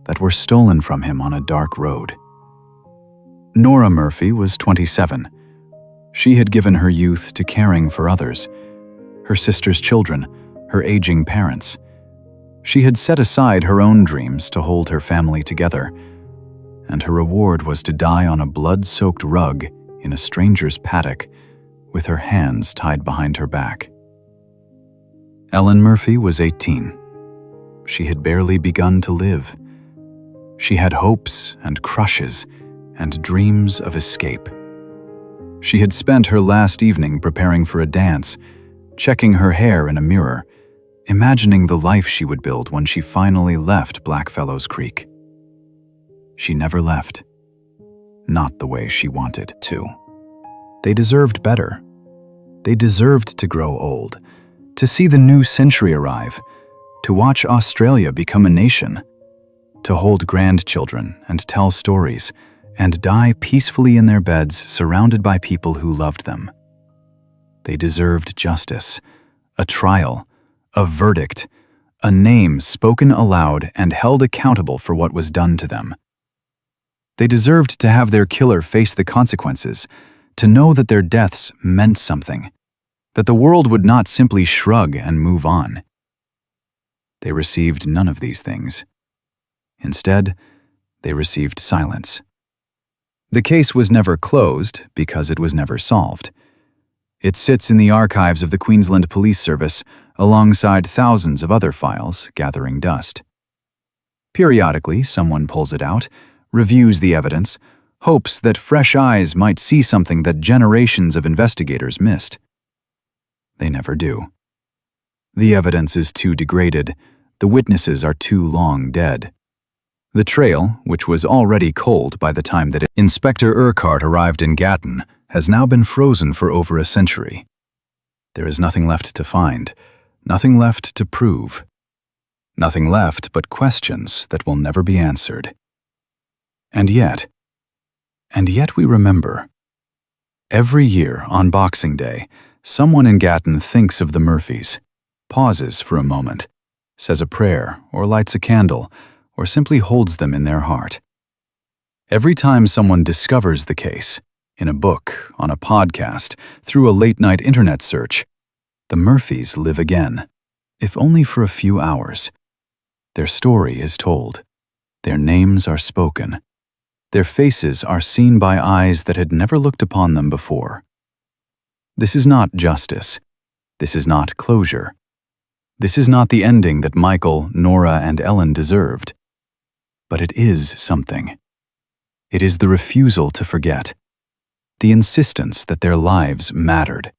that were stolen from him on a dark road. Norah Murphy was 27. She had given her youth to caring for others, her sister's children, her aging parents. She had set aside her own dreams to hold her family together, and her reward was to die on a blood-soaked rug in a stranger's paddock with her hands tied behind her back. Ellen Murphy was 18. She had barely begun to live. She had hopes and crushes and dreams of escape. She had spent her last evening preparing for a dance, checking her hair in a mirror, imagining the life she would build when she finally left Blackfellows Creek. She never left. Not the way she wanted to. They deserved better. They deserved to grow old, to see the new century arrive, to watch Australia become a nation, to hold grandchildren and tell stories, and die peacefully in their beds surrounded by people who loved them. They deserved justice, a trial, a verdict, a name spoken aloud and held accountable for what was done to them. They deserved to have their killer face the consequences, to know that their deaths meant something, that the world would not simply shrug and move on. They received none of these things. Instead, they received silence. The case was never closed because it was never solved. It sits in the archives of the Queensland Police Service alongside thousands of other files gathering dust. Periodically, someone pulls it out, reviews the evidence, hopes that fresh eyes might see something that generations of investigators missed. They never do. The evidence is too degraded. The witnesses are too long dead. The trail, which was already cold by the time that Inspector Urquhart arrived in Gatton, has now been frozen for over a century. There is nothing left to find, nothing left to prove. Nothing left but questions that will never be answered. And yet we remember. Every year on Boxing Day, someone in Gatton thinks of the Murphys, pauses for a moment, says a prayer or lights a candle, or simply holds them in their heart. Every time someone discovers the case, in a book, on a podcast, through a late-night internet search, the Murphys live again, if only for a few hours. Their story is told. Their names are spoken. Their faces are seen by eyes that had never looked upon them before. This is not justice. This is not closure. This is not the ending that Michael, Norah, and Ellen deserved. But it is something. It is the refusal to forget. The insistence that their lives mattered.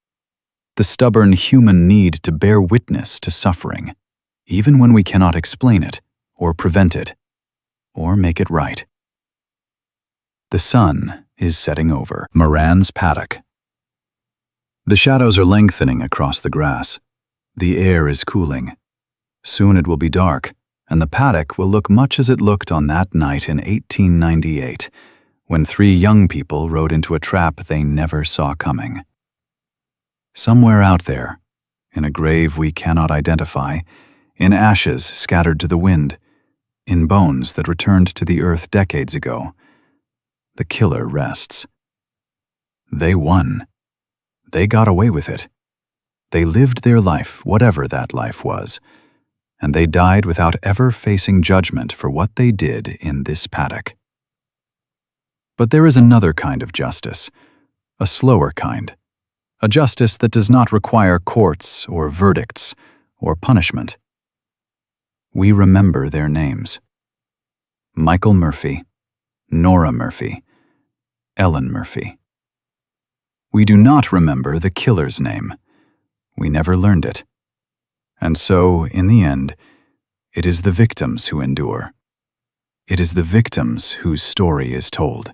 The stubborn human need to bear witness to suffering, even when we cannot explain it, or prevent it, or make it right. The sun is setting over Moran's paddock. The shadows are lengthening across the grass. The air is cooling. Soon it will be dark, and the paddock will look much as it looked on that night in 1898, when 3 young people rode into a trap they never saw coming. Somewhere out there, in a grave we cannot identify, in ashes scattered to the wind, in bones that returned to the earth decades ago, the killer rests. They won. They got away with it. They lived their life, whatever that life was, and they died without ever facing judgment for what they did in this paddock. But there is another kind of justice, a slower kind, a justice that does not require courts or verdicts or punishment. We remember their names. Michael Murphy, Norah Murphy, Ellen Murphy. We do not remember the killer's name. We never learned it. And so, in the end, it is the victims who endure. It is the victims whose story is told.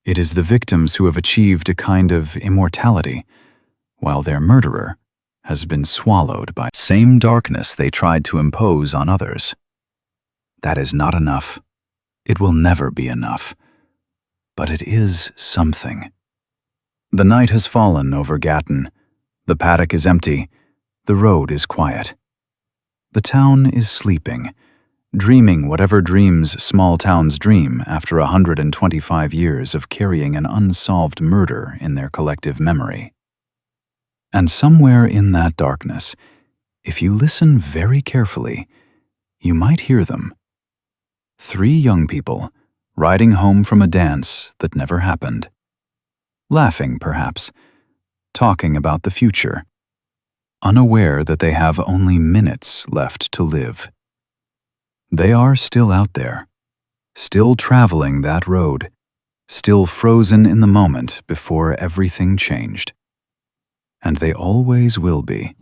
It is the victims who have achieved a kind of immortality, while their murderer has been swallowed by the same darkness they tried to impose on others. That is not enough. It will never be enough. But it is something. The night has fallen over Gatton. The paddock is empty. The road is quiet. The town is sleeping, dreaming whatever dreams small towns dream after 125 years of carrying an unsolved murder in their collective memory. And somewhere in that darkness, if you listen very carefully, you might hear them. 3 young people riding home from a dance that never happened. Laughing, perhaps, talking about the future, unaware that they have only minutes left to live. They are still out there, still traveling that road, still frozen in the moment before everything changed. And they always will be.